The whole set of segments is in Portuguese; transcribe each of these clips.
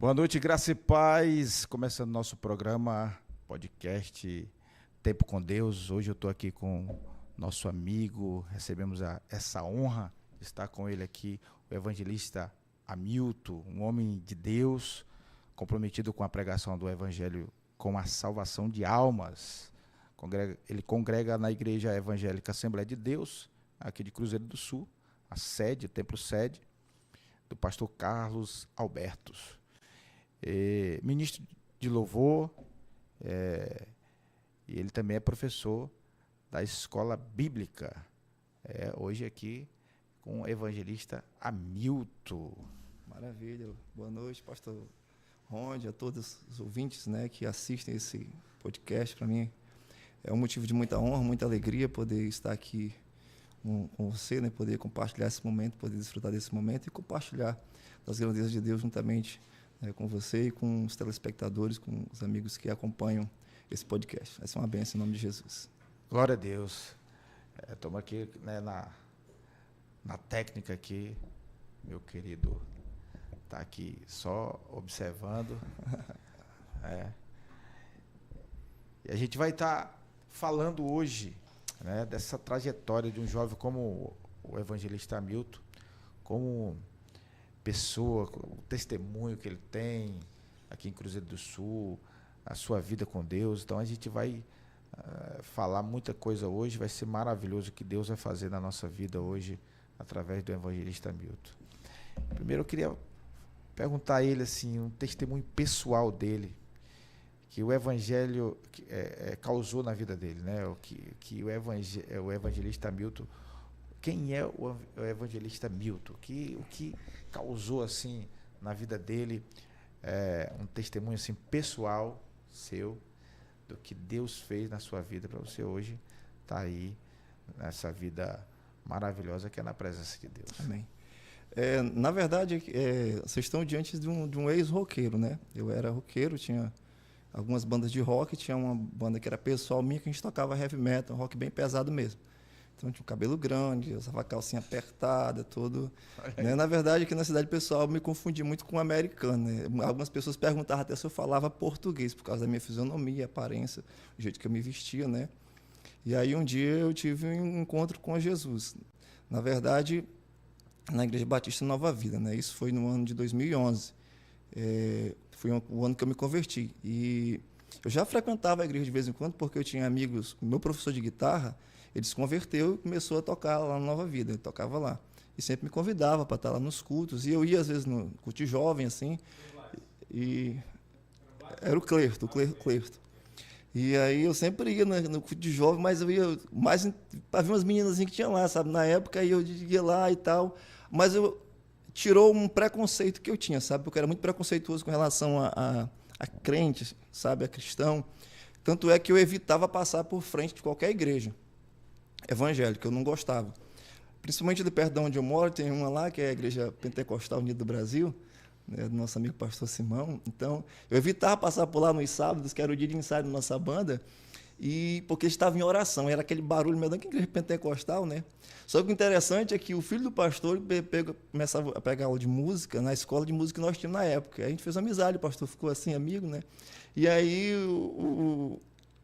Boa noite, graça e paz. Começando nosso programa, podcast Tempo com Deus. Hoje eu estou aqui com nosso amigo, recebemos essa honra de estar com ele aqui, o evangelista Hamilton, um homem de Deus, comprometido com a pregação do evangelho, com a salvação de almas. Ele congrega na Igreja Evangélica Assembleia de Deus, aqui de Cruzeiro do Sul, a sede, o templo sede, do pastor Carlos Albertos. Ministro de louvor, e ele também é professor da escola bíblica. Hoje aqui com o evangelista Hamilton. Maravilha, boa noite, pastor Ronde, a todos os ouvintes, que assistem esse podcast. Para mim é um motivo de muita honra, muita alegria poder estar aqui com você, poder compartilhar esse momento, poder desfrutar desse momento e compartilhar das grandezas de Deus juntamente com você e com os telespectadores, com os amigos que acompanham esse podcast. Vai ser uma bênção em nome de Jesus. Glória a Deus. Estamos aqui na técnica aqui, meu querido está aqui só observando. E a gente vai estar falando hoje dessa trajetória de um jovem como o evangelista Hamilton, como pessoa, o testemunho que ele tem aqui em Cruzeiro do Sul, a sua vida com Deus. Então a gente vai falar muita coisa hoje, vai ser maravilhoso o que Deus vai fazer na nossa vida hoje através do evangelista Hamilton. Primeiro eu queria perguntar a ele assim, um testemunho pessoal dele, que o evangelho causou na vida dele, que o evangelista Hamilton. Quem é o evangelista Hamilton? O que causou assim na vida dele um testemunho assim pessoal seu do que Deus fez na sua vida para você hoje estar aí nessa vida maravilhosa que é na presença de Deus. Amém. Na verdade, vocês estão diante de um ex-roqueiro, Eu era roqueiro, tinha algumas bandas de rock, tinha uma banda que era pessoal minha que a gente tocava heavy metal, rock bem pesado mesmo. Então tinha o cabelo grande, usava a calcinha apertada, todo. Na verdade, aqui na cidade pessoal eu me confundi muito com o americano. Algumas pessoas perguntavam até se eu falava português, por causa da minha fisionomia, aparência, o jeito que eu me vestia, E aí um dia eu tive um encontro com Jesus. Na verdade, na Igreja Batista Nova Vida, Isso foi no ano de 2011. Foi o ano que eu me converti. E eu já frequentava a igreja de vez em quando, porque eu tinha amigos, meu professor de guitarra, ele se converteu e começou a tocar lá na Nova Vida, ele tocava lá. E sempre me convidava para estar lá nos cultos, e eu ia às vezes no culto de jovem, assim, e era o Clerto. E aí eu sempre ia no culto de jovem, mas eu ia mais para ver umas meninas que tinha lá, sabe? Na época eu ia lá e tal, mas tirou um preconceito que eu tinha, sabe? Porque eu era muito preconceituoso com relação a crente, sabe? A cristão. Tanto é que eu evitava passar por frente de qualquer igreja evangélica, eu não gostava. Principalmente de perto de onde eu moro, tem uma lá, que é a Igreja Pentecostal Unida do Brasil, do nosso amigo pastor Simão. Então, eu evitava passar por lá nos sábados, que era o dia de ensaio da nossa banda, porque estava em oração, era aquele barulho meio da igreja pentecostal, Só que o interessante é que o filho do pastor começava a pegar aula de música na escola de música que nós tínhamos na época. Aí a gente fez amizade, o pastor ficou assim, amigo, E aí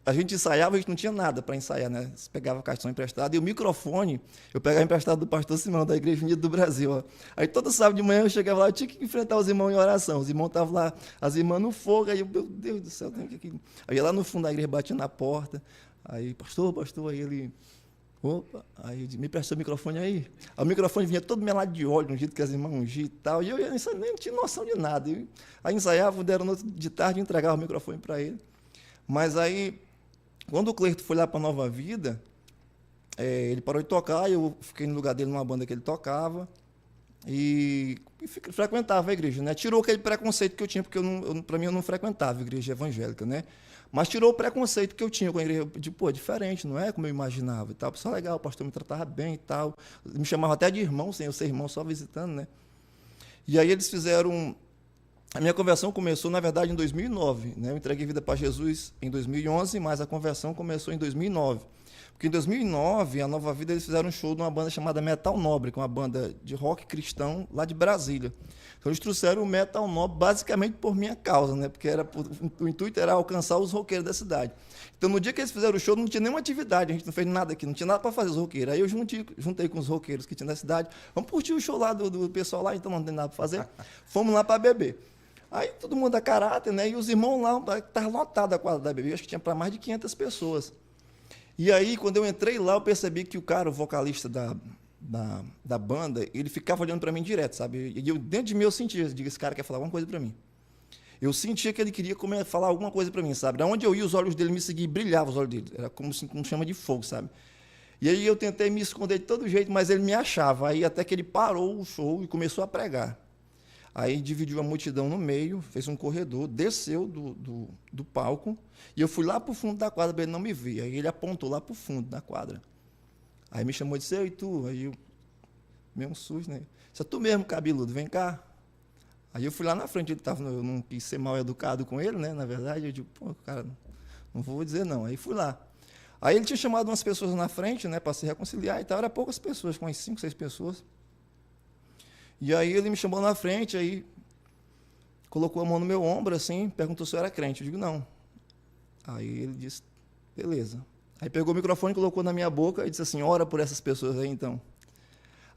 a gente ensaiava, a gente não tinha nada para ensaiar, Você pegava a caixão emprestada e o microfone eu pegava emprestado do pastor Simão, da Igreja Unida do Brasil. Ó. Aí todo sábado de manhã eu chegava lá, eu tinha que enfrentar os irmãos em oração. Os irmãos estavam lá, as irmãs no fogo, aí eu, meu Deus do céu, tem que... Aí eu ia lá no fundo da igreja, batia na porta, aí, pastor, aí ele... Opa, aí me prestou o microfone aí. Aí o microfone vinha todo melado de óleo, no jeito que as irmãs ungiam e tal, e eu nem tinha noção de nada. Aí ensaiava, deram noite de tarde e entregava o microfone para ele. Mas aí... Quando o Clerto foi lá para a Nova Vida, ele parou de tocar, eu fiquei no lugar dele numa banda que ele tocava e frequentava a igreja, Tirou aquele preconceito que eu tinha, porque para mim eu não frequentava a igreja evangélica, Mas tirou o preconceito que eu tinha com a igreja, diferente, não é como eu imaginava e tal. Pessoal legal, o pastor me tratava bem e tal. Me chamava até de irmão, sem eu ser irmão, só visitando, E aí eles fizeram... A minha conversão começou, na verdade, em 2009. Eu entreguei vida para Jesus em 2011, mas a conversão começou em 2009. Porque em 2009, a Nova Vida, eles fizeram um show de uma banda chamada Metal Nobre, que é uma banda de rock cristão lá de Brasília. Então, eles trouxeram o Metal Nobre basicamente por minha causa, né? Porque o intuito era alcançar os roqueiros da cidade. Então, no dia que eles fizeram o show, não tinha nenhuma atividade, a gente não fez nada aqui, não tinha nada para fazer os roqueiros. Aí eu juntei com os roqueiros que tinha na cidade, vamos curtir o show lá do pessoal lá, então não tem nada para fazer. Fomos lá para beber. Aí todo mundo a caráter, né? E os irmãos lá, estava lotado a quadra da bebê, acho que tinha para mais de 500 pessoas. E aí, quando eu entrei lá, eu percebi que o cara, o vocalista da banda, ele ficava olhando para mim direto, sabe? E eu, dentro de mim, eu sentia, digo, esse cara quer falar alguma coisa para mim. Eu sentia que ele queria falar alguma coisa para mim, sabe? Da onde eu ia, os olhos dele me seguiam, brilhavam os olhos dele. Era como chama de fogo, sabe? E aí eu tentei me esconder de todo jeito, mas ele me achava. Aí até que ele parou o show e começou a pregar. Aí dividiu a multidão no meio, fez um corredor, desceu do palco, e eu fui lá para o fundo da quadra para ele não me ver. Aí ele apontou lá para o fundo da quadra. Aí me chamou e disse, e tu? Aí eu, meio um susto, né? Disse, tu mesmo, cabeludo, vem cá. Aí eu fui lá na frente, eu não quis ser mal educado com ele, né? Na verdade, eu digo, pô, cara, não vou dizer não. Aí fui lá. Aí ele tinha chamado umas pessoas na frente, né, para se reconciliar e tal, era poucas pessoas, com umas 5, 6 pessoas. E aí ele me chamou na frente, aí colocou a mão no meu ombro, assim, perguntou se eu era crente. Eu digo, não. Aí ele disse, beleza. Aí pegou o microfone, colocou na minha boca e disse assim, ora por essas pessoas aí, então.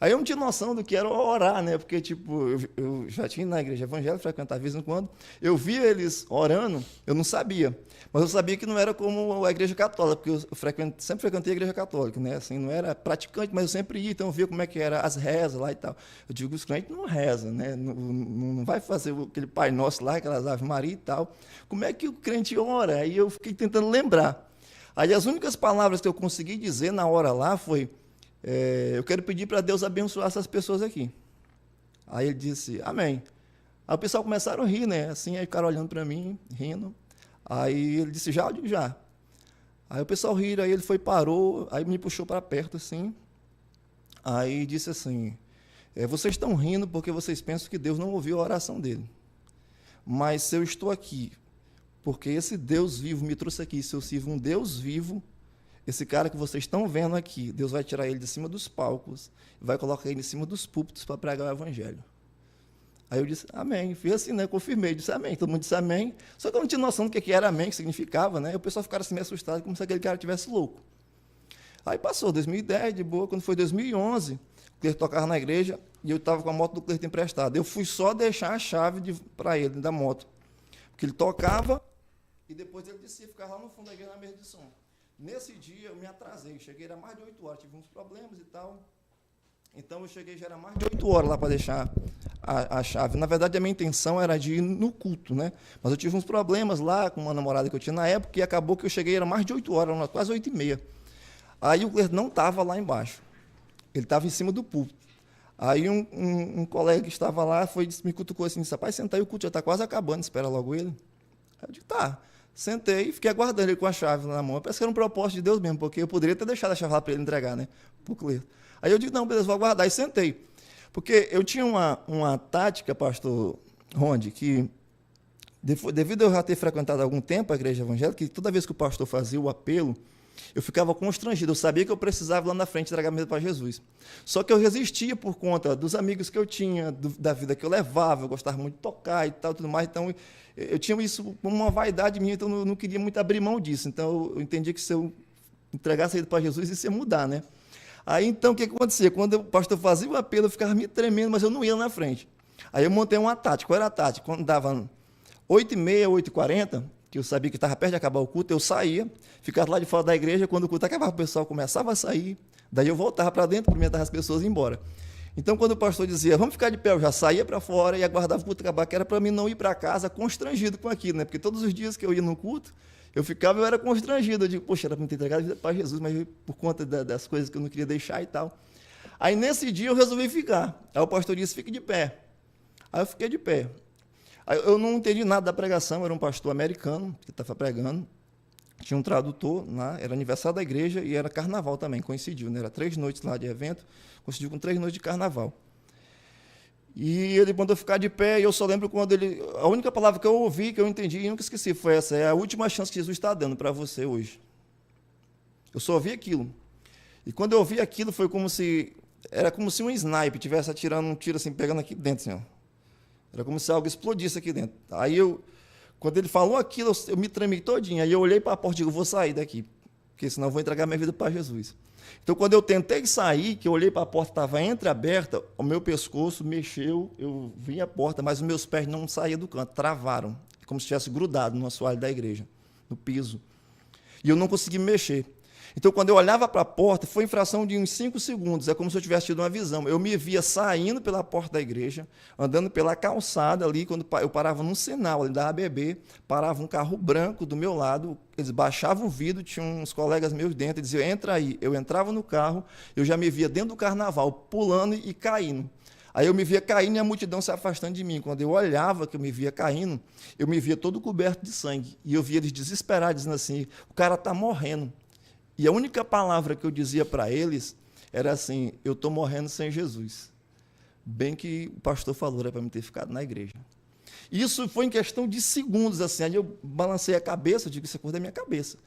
Aí eu não tinha noção do que era orar, né? Porque, tipo, eu já tinha na igreja evangélica, frequentava de vez em quando. Eu via eles orando, eu não sabia. Mas eu sabia que não era como a igreja católica, porque eu sempre frequentei a igreja católica, né? Assim, não era praticante, mas eu sempre ia, então eu via como é que era as rezas lá e tal. Eu digo, os crentes não rezam, né? Não vai fazer aquele Pai Nosso lá, aquelas Ave Maria e tal. Como é que o crente ora? Aí eu fiquei tentando lembrar. Aí as únicas palavras que eu consegui dizer na hora lá foi, eu quero pedir para Deus abençoar essas pessoas aqui. Aí ele disse, amém. Aí o pessoal começaram a rir, né? Assim, aí ficaram olhando para mim, rindo. Aí ele disse, já, eu digo, já. Aí o pessoal riu, aí ele parou, aí me puxou para perto, assim. Aí disse assim, vocês estão rindo porque vocês pensam que Deus não ouviu a oração dele. Mas se eu estou aqui, porque esse Deus vivo me trouxe aqui, se eu sirvo um Deus vivo, esse cara que vocês estão vendo aqui, Deus vai tirar ele de cima dos palcos, vai colocar ele em cima dos púlpitos para pregar o evangelho. Aí eu disse, amém. Fiz assim, né? Confirmei, disse amém. Todo mundo disse amém. Só que eu não tinha noção do que era amém, o que significava, né? E o pessoal ficaram assim meio assustado, como se aquele cara estivesse louco. Aí passou 2010, de boa. Quando foi 2011, o Cleito tocava na igreja e eu estava com a moto do Cleito emprestada. Eu fui só deixar a chave para ele, da moto. Porque ele tocava e depois ele descia, ficava lá no fundo da igreja na mesa de som. Nesse dia eu me atrasei, cheguei, era mais de 8 horas, tive uns problemas e tal. Então eu cheguei, já era mais de 8 horas lá para deixar a chave. Na verdade, a minha intenção era de ir no culto, né? Mas eu tive uns problemas lá com uma namorada que eu tinha na época e acabou que eu cheguei, era mais de 8 horas, quase 8h30. Aí o Cleito não estava lá embaixo, ele estava em cima do púlpito. Aí um colega que estava lá me cutucou assim, disse, rapaz, senta aí, o culto já está quase acabando, espera logo ele. Aí eu disse, tá. Sentei e fiquei aguardando ele com a chave na mão. Eu pensei que era um propósito de Deus mesmo, porque eu poderia ter deixado a chave lá para ele entregar, né? Para o Cleito. Aí eu disse, não, beleza, vou aguardar. E sentei. Porque eu tinha uma tática, pastor Ronde, que devido a eu já ter frequentado há algum tempo a igreja evangélica, que toda vez que o pastor fazia o apelo, eu ficava constrangido. Eu sabia que eu precisava lá na frente entregar a mesa para Jesus. Só que eu resistia por conta dos amigos que eu tinha, da vida que eu levava, eu gostava muito de tocar e tal, tudo mais. Então, eu tinha isso como uma vaidade minha, então eu não queria muito abrir mão disso. Então, eu entendia que se eu entregasse ele para Jesus, isso ia mudar, né? Aí, então, o que acontecia? Quando o pastor fazia o apelo, eu ficava me tremendo, mas eu não ia na frente. Aí eu montei uma tática. Qual era a tática? Quando dava 8h30, 8h40, que eu sabia que estava perto de acabar o culto, eu saía, ficava lá de fora da igreja, quando o culto acabava, o pessoal começava a sair, daí eu voltava para dentro, cumprimentar as pessoas e ir embora. Então, quando o pastor dizia, vamos ficar de pé, eu já saía para fora e aguardava o culto acabar, que era para mim não ir para casa constrangido com aquilo, né? Porque todos os dias que eu ia no culto, eu era constrangido. Eu digo, poxa, era para me ter entregado a vida para Jesus, mas por conta das coisas que eu não queria deixar e tal. Aí, nesse dia, eu resolvi ficar. Aí o pastor disse, fique de pé. Aí eu fiquei de pé. Aí eu não entendi nada da pregação, era um pastor americano que estava pregando. Tinha um tradutor lá, era aniversário da igreja e era carnaval também, coincidiu, né? Era 3 noites lá de evento, coincidiu com 3 noites de carnaval. E ele mandou ficar de pé, e eu só lembro quando a única palavra que eu ouvi, que eu entendi e nunca esqueci, foi essa, é a última chance que Jesus está dando para você hoje. Eu só vi aquilo. E quando eu vi aquilo, foi como se... Era como se um sniper estivesse atirando um tiro assim, pegando aqui dentro, assim, ó. Era como se algo explodisse aqui dentro. Aí quando ele falou aquilo, eu me tremi todinho. Aí eu olhei para a porta e digo, vou sair daqui, porque senão eu vou entregar minha vida para Jesus. Então, quando eu tentei sair, que eu olhei para a porta, estava entreaberta, o meu pescoço mexeu, eu vi a porta, mas os meus pés não saíam do canto, travaram, como se estivesse grudado no assoalho da igreja, no piso. E eu não consegui me mexer. Então, quando eu olhava para a porta, foi em fração de uns 5 segundos, é como se eu tivesse tido uma visão. Eu me via saindo pela porta da igreja, andando pela calçada ali, quando eu parava num sinal ali da ABB, parava um carro branco do meu lado, eles baixavam o vidro, tinham uns colegas meus dentro, e diziam, entra aí. Eu entrava no carro, eu já me via dentro do carnaval, pulando e caindo. Aí eu me via caindo e a multidão se afastando de mim. Quando eu olhava que eu me via caindo, eu me via todo coberto de sangue. E eu via eles desesperados, dizendo assim, o cara está morrendo. E a única palavra que eu dizia para eles era assim, eu estou morrendo sem Jesus. Bem que o pastor falou, era para me ter ficado na igreja. Isso foi em questão de segundos, assim. Aí eu balancei a cabeça, eu digo, isso é coisa da minha cabeça.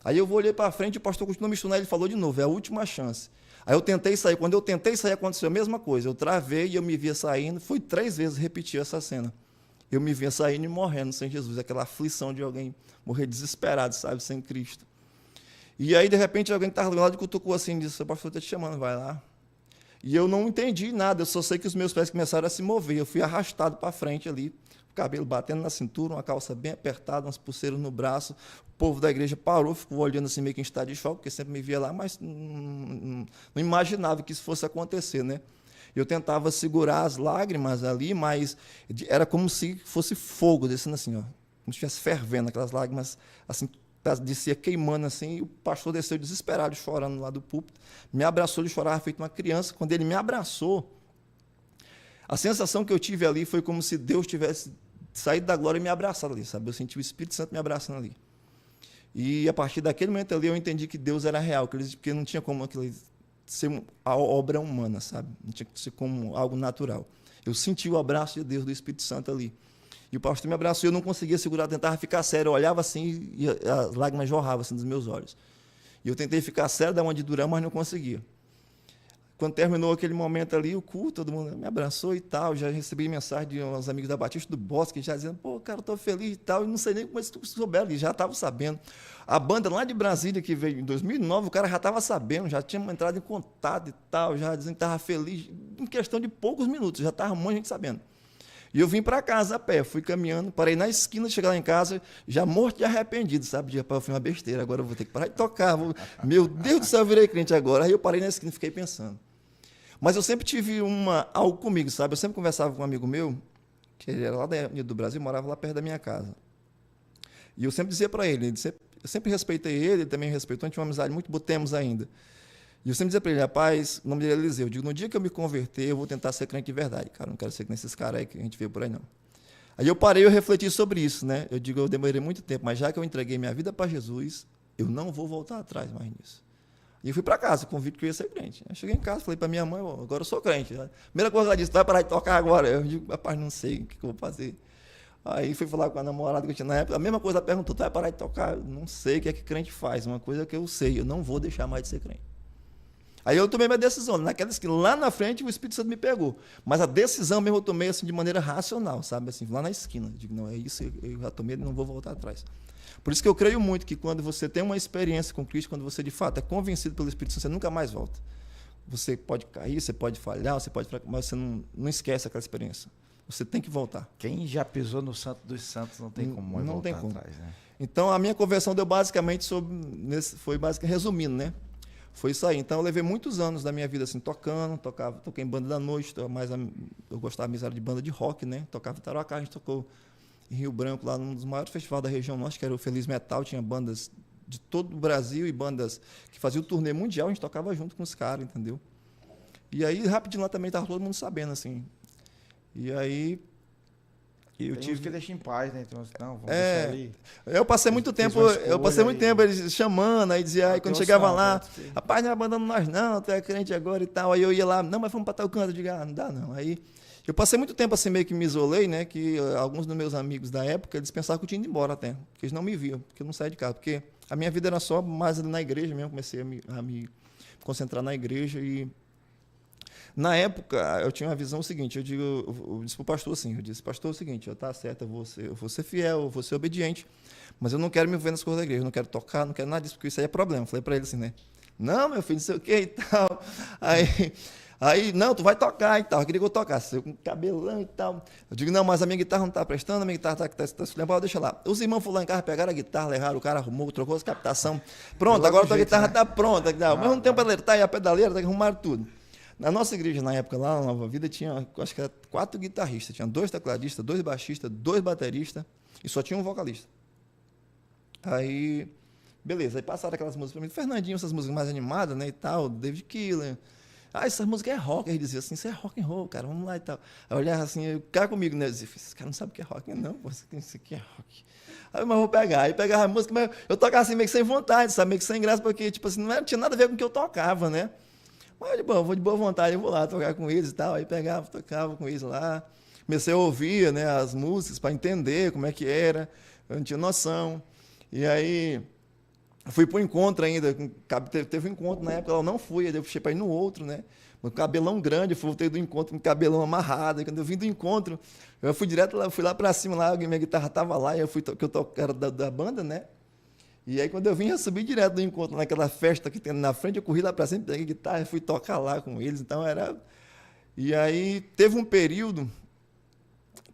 Aí eu olhei para frente, o pastor continuou me estudando, ele falou de novo, é a última chance. Aí eu tentei sair, quando eu tentei sair, aconteceu a mesma coisa. Eu travei e eu me via saindo, fui 3 vezes repetir essa cena. Eu me via saindo e morrendo sem Jesus, aquela aflição de alguém morrer desesperado, sabe, sem Cristo. E aí, de repente, alguém que estava do lado cutucou assim, disse, o pastor está te chamando, vai lá. E eu não entendi nada, eu só sei que os meus pés começaram a se mover, eu fui arrastado para frente ali, o cabelo batendo na cintura, uma calça bem apertada, umas pulseiras no braço, o povo da igreja parou, ficou olhando assim meio que em estado de choque, porque sempre me via lá, mas não imaginava que isso fosse acontecer, né? Eu tentava segurar as lágrimas ali, mas era como se fosse fogo, descendo assim, ó, como se estivesse fervendo, aquelas lágrimas assim, descia queimando assim, e o pastor desceu desesperado, chorando lá do púlpito, me abraçou, ele chorava feito uma criança. Quando ele me abraçou, a sensação que eu tive ali foi como se Deus tivesse saído da glória e me abraçado ali, sabe? Eu senti o Espírito Santo me abraçando ali. E a partir daquele momento ali eu entendi que Deus era real, porque não tinha como aquilo ser a obra humana, sabe? Não tinha que ser como algo natural. Eu senti o abraço de Deus, do Espírito Santo ali. E o pastor me abraçou e eu não conseguia segurar, tentava ficar sério. Eu olhava assim e as lágrimas jorravam assim, dos meus olhos. E eu tentei ficar sério, dar uma de durão, mas não conseguia. Quando terminou aquele momento ali, o culto, todo mundo me abraçou e tal. Já recebi mensagem de uns amigos da Batista do Bosque, já dizendo, pô, cara, estou feliz e tal. E não sei nem como eles souberam, eles já estavam sabendo. A banda lá de Brasília, que veio em 2009, o cara já estava sabendo, já tinha entrado em contato e tal, já dizendo que estava feliz. Em questão de poucos minutos, já estava um monte de gente sabendo. E eu vim para casa a pé, fui caminhando, parei na esquina, cheguei lá em casa, já morto e arrependido, sabe? Eu fui uma besteira, agora eu vou ter que parar de tocar. Meu Deus do céu, eu virei crente agora. Aí eu parei na esquina e fiquei pensando. Mas eu sempre tive algo comigo, sabe? Eu sempre conversava com um amigo meu, que ele era lá do Brasil, morava lá perto da minha casa. E eu sempre dizia para ele, eu sempre respeitei ele também me respeitou, a gente tinha uma amizade muito boa, temos ainda. E eu sempre dizia para ele, rapaz, o nome dele é Eliseu, eu digo, no dia que eu me converter, eu vou tentar ser crente de verdade, cara, não quero ser que nesses caras aí que a gente vê por aí, não. Aí eu parei e eu refleti sobre isso, né? Eu digo, eu demorei muito tempo, mas já que eu entreguei minha vida para Jesus, eu não vou voltar atrás mais nisso. E eu fui para casa, convite que eu ia ser crente. Eu cheguei em casa, falei para minha mãe, agora eu sou crente. A primeira coisa que ela disse, vai parar de tocar agora. Eu digo, rapaz, não sei o que eu vou fazer. Aí fui falar com a namorada que eu tinha na época, a mesma coisa, ela perguntou, tu vai parar de tocar? Eu não sei o que é que crente faz, uma coisa que eu sei, eu não vou deixar mais de ser crente. Aí eu tomei minha decisão, naquela esquina, lá na frente o Espírito Santo me pegou, mas a decisão mesmo eu tomei assim, de maneira racional, sabe, assim, lá na esquina, eu digo, não, é isso, eu já tomei, não vou voltar atrás. Por isso que eu creio muito que quando você tem uma experiência com Cristo, quando você de fato é convencido pelo Espírito Santo, você nunca mais volta. Você pode cair, você pode falhar, você pode fracassar, mas você não esquece aquela experiência. Você tem que voltar. Quem já pisou no Santo dos Santos não tem como não voltar tem como. atrás, né? Então a minha conversão deu basicamente foi basicamente resumindo, né? Foi isso aí. Então eu levei muitos anos da minha vida assim toquei em banda da noite, eu gostava mesmo de banda de rock, né? Tocava em Tarauacá, a gente tocou em Rio Branco, lá num dos maiores festivais da região nossa, que era o Feliz Metal, tinha bandas de todo o Brasil e bandas que faziam turnê mundial, a gente tocava junto com os caras, entendeu? E aí, rapidinho lá também estava todo mundo sabendo, assim. E aí eu tive que deixar em paz, né? Então, não, vamos deixar ali. Eu passei muito tempo eles chamando, aí dizia, aí quando chegava lá, rapaz, não abandona nós não, tu é crente agora e tal. Aí eu ia lá, não, mas vamos para tal canto, eu digo, não dá não. Aí eu passei muito tempo assim, meio que me isolei, né? Que alguns dos meus amigos da época, eles pensavam que eu tinha ido embora até, porque eles não me viam, porque eu não saía de casa, porque a minha vida era só mais ali na igreja mesmo, comecei a me concentrar na igreja e na época eu tinha uma visão seguinte, eu disse para o pastor assim, pastor, é o seguinte, tá certo, eu vou ser fiel, eu vou ser obediente, mas eu não quero me ver nas coisas da igreja, eu não quero tocar, não quero nada disso, porque isso aí é problema. Eu falei para ele assim, né? Não, meu filho, não sei o que e tal. Aí, não, tu vai tocar e tal. Eu queria que eu tocasse, com cabelão e tal. Eu digo, não, mas a minha guitarra não está prestando, a minha guitarra está se lembrando, deixa lá. Os irmãos foram lá em casa, pegaram a guitarra, levaram, o cara arrumou, trocou as captação. Pronto, agora a tua guitarra está pronta. Ao mesmo tempo ela está aí, a pedaleira, arrumaram tudo. Na nossa igreja, na época, lá na Nova Vida, tinha, acho que era 4 guitarristas. Tinha 2 tecladistas, 2 baixistas, 2 bateristas e só tinha um vocalista. Aí, beleza, aí passaram aquelas músicas para mim, Fernandinho, essas músicas mais animadas, né, e tal, David Killer. Ah, essa música é rock. Aí ele dizia assim, isso é rock and roll, cara, vamos lá e tal. Aí eu olhava assim, o cara comigo, né, eu dizia, esse cara não sabe o que é rock. Não, pô, isso aqui é rock. Aí, mas vou pegar. Aí pegava a música, mas eu tocava assim meio que sem vontade, sabe, meio que sem graça, porque, tipo assim, não tinha nada a ver com o que eu tocava, né. Mas, bom, vou de boa vontade, eu vou lá tocar com eles e tal. Aí pegava, tocava com eles lá. Comecei a ouvir, né, as músicas para entender como é que era, eu não tinha noção. E aí, fui para o encontro ainda, teve um encontro na época, eu não fui, aí eu puxei para ir no outro, né? Um cabelão grande, voltei do encontro com cabelão amarrado. E quando eu vim do encontro, eu fui direto lá, fui lá para cima, lá, minha guitarra estava lá, e eu fui, que eu era da banda, né? E aí, quando eu vim, eu subi direto do encontro, naquela festa que tem na frente, eu corri lá para cima, peguei a guitarra e fui tocar lá com eles, então era... E aí, teve um período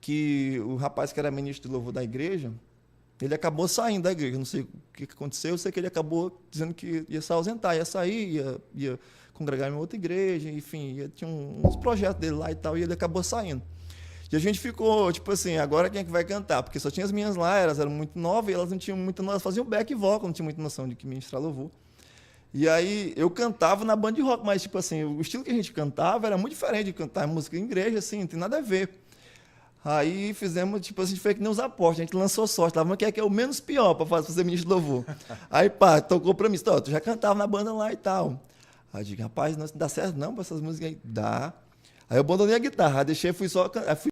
que o rapaz que era ministro de louvor da igreja, ele acabou saindo da igreja, não sei o que aconteceu, eu sei que ele acabou dizendo que ia se ausentar, ia sair, ia congregar em outra igreja, enfim, tinha uns projetos dele lá e tal, e ele acabou saindo. E a gente ficou, tipo assim, agora quem é que vai cantar? Porque só tinha as minhas lá, elas eram muito novas, e elas não tinham muita noção, elas faziam back vocal, não tinham muita noção de que ministrar louvor. E aí eu cantava na banda de rock, mas tipo assim, o estilo que a gente cantava era muito diferente de cantar música em igreja, assim, não tem nada a ver. Aí fizemos, tipo assim, a gente fez que nem os apóstolos, a gente lançou sorte, lá, mas quem é que é o menos pior para fazer ministro de louvor? Aí, pá, tocou para mim, tu já cantava na banda lá e tal. Aí eu digo, rapaz, não dá certo não para essas músicas aí? Dá. Aí eu abandonei a guitarra, deixei, fui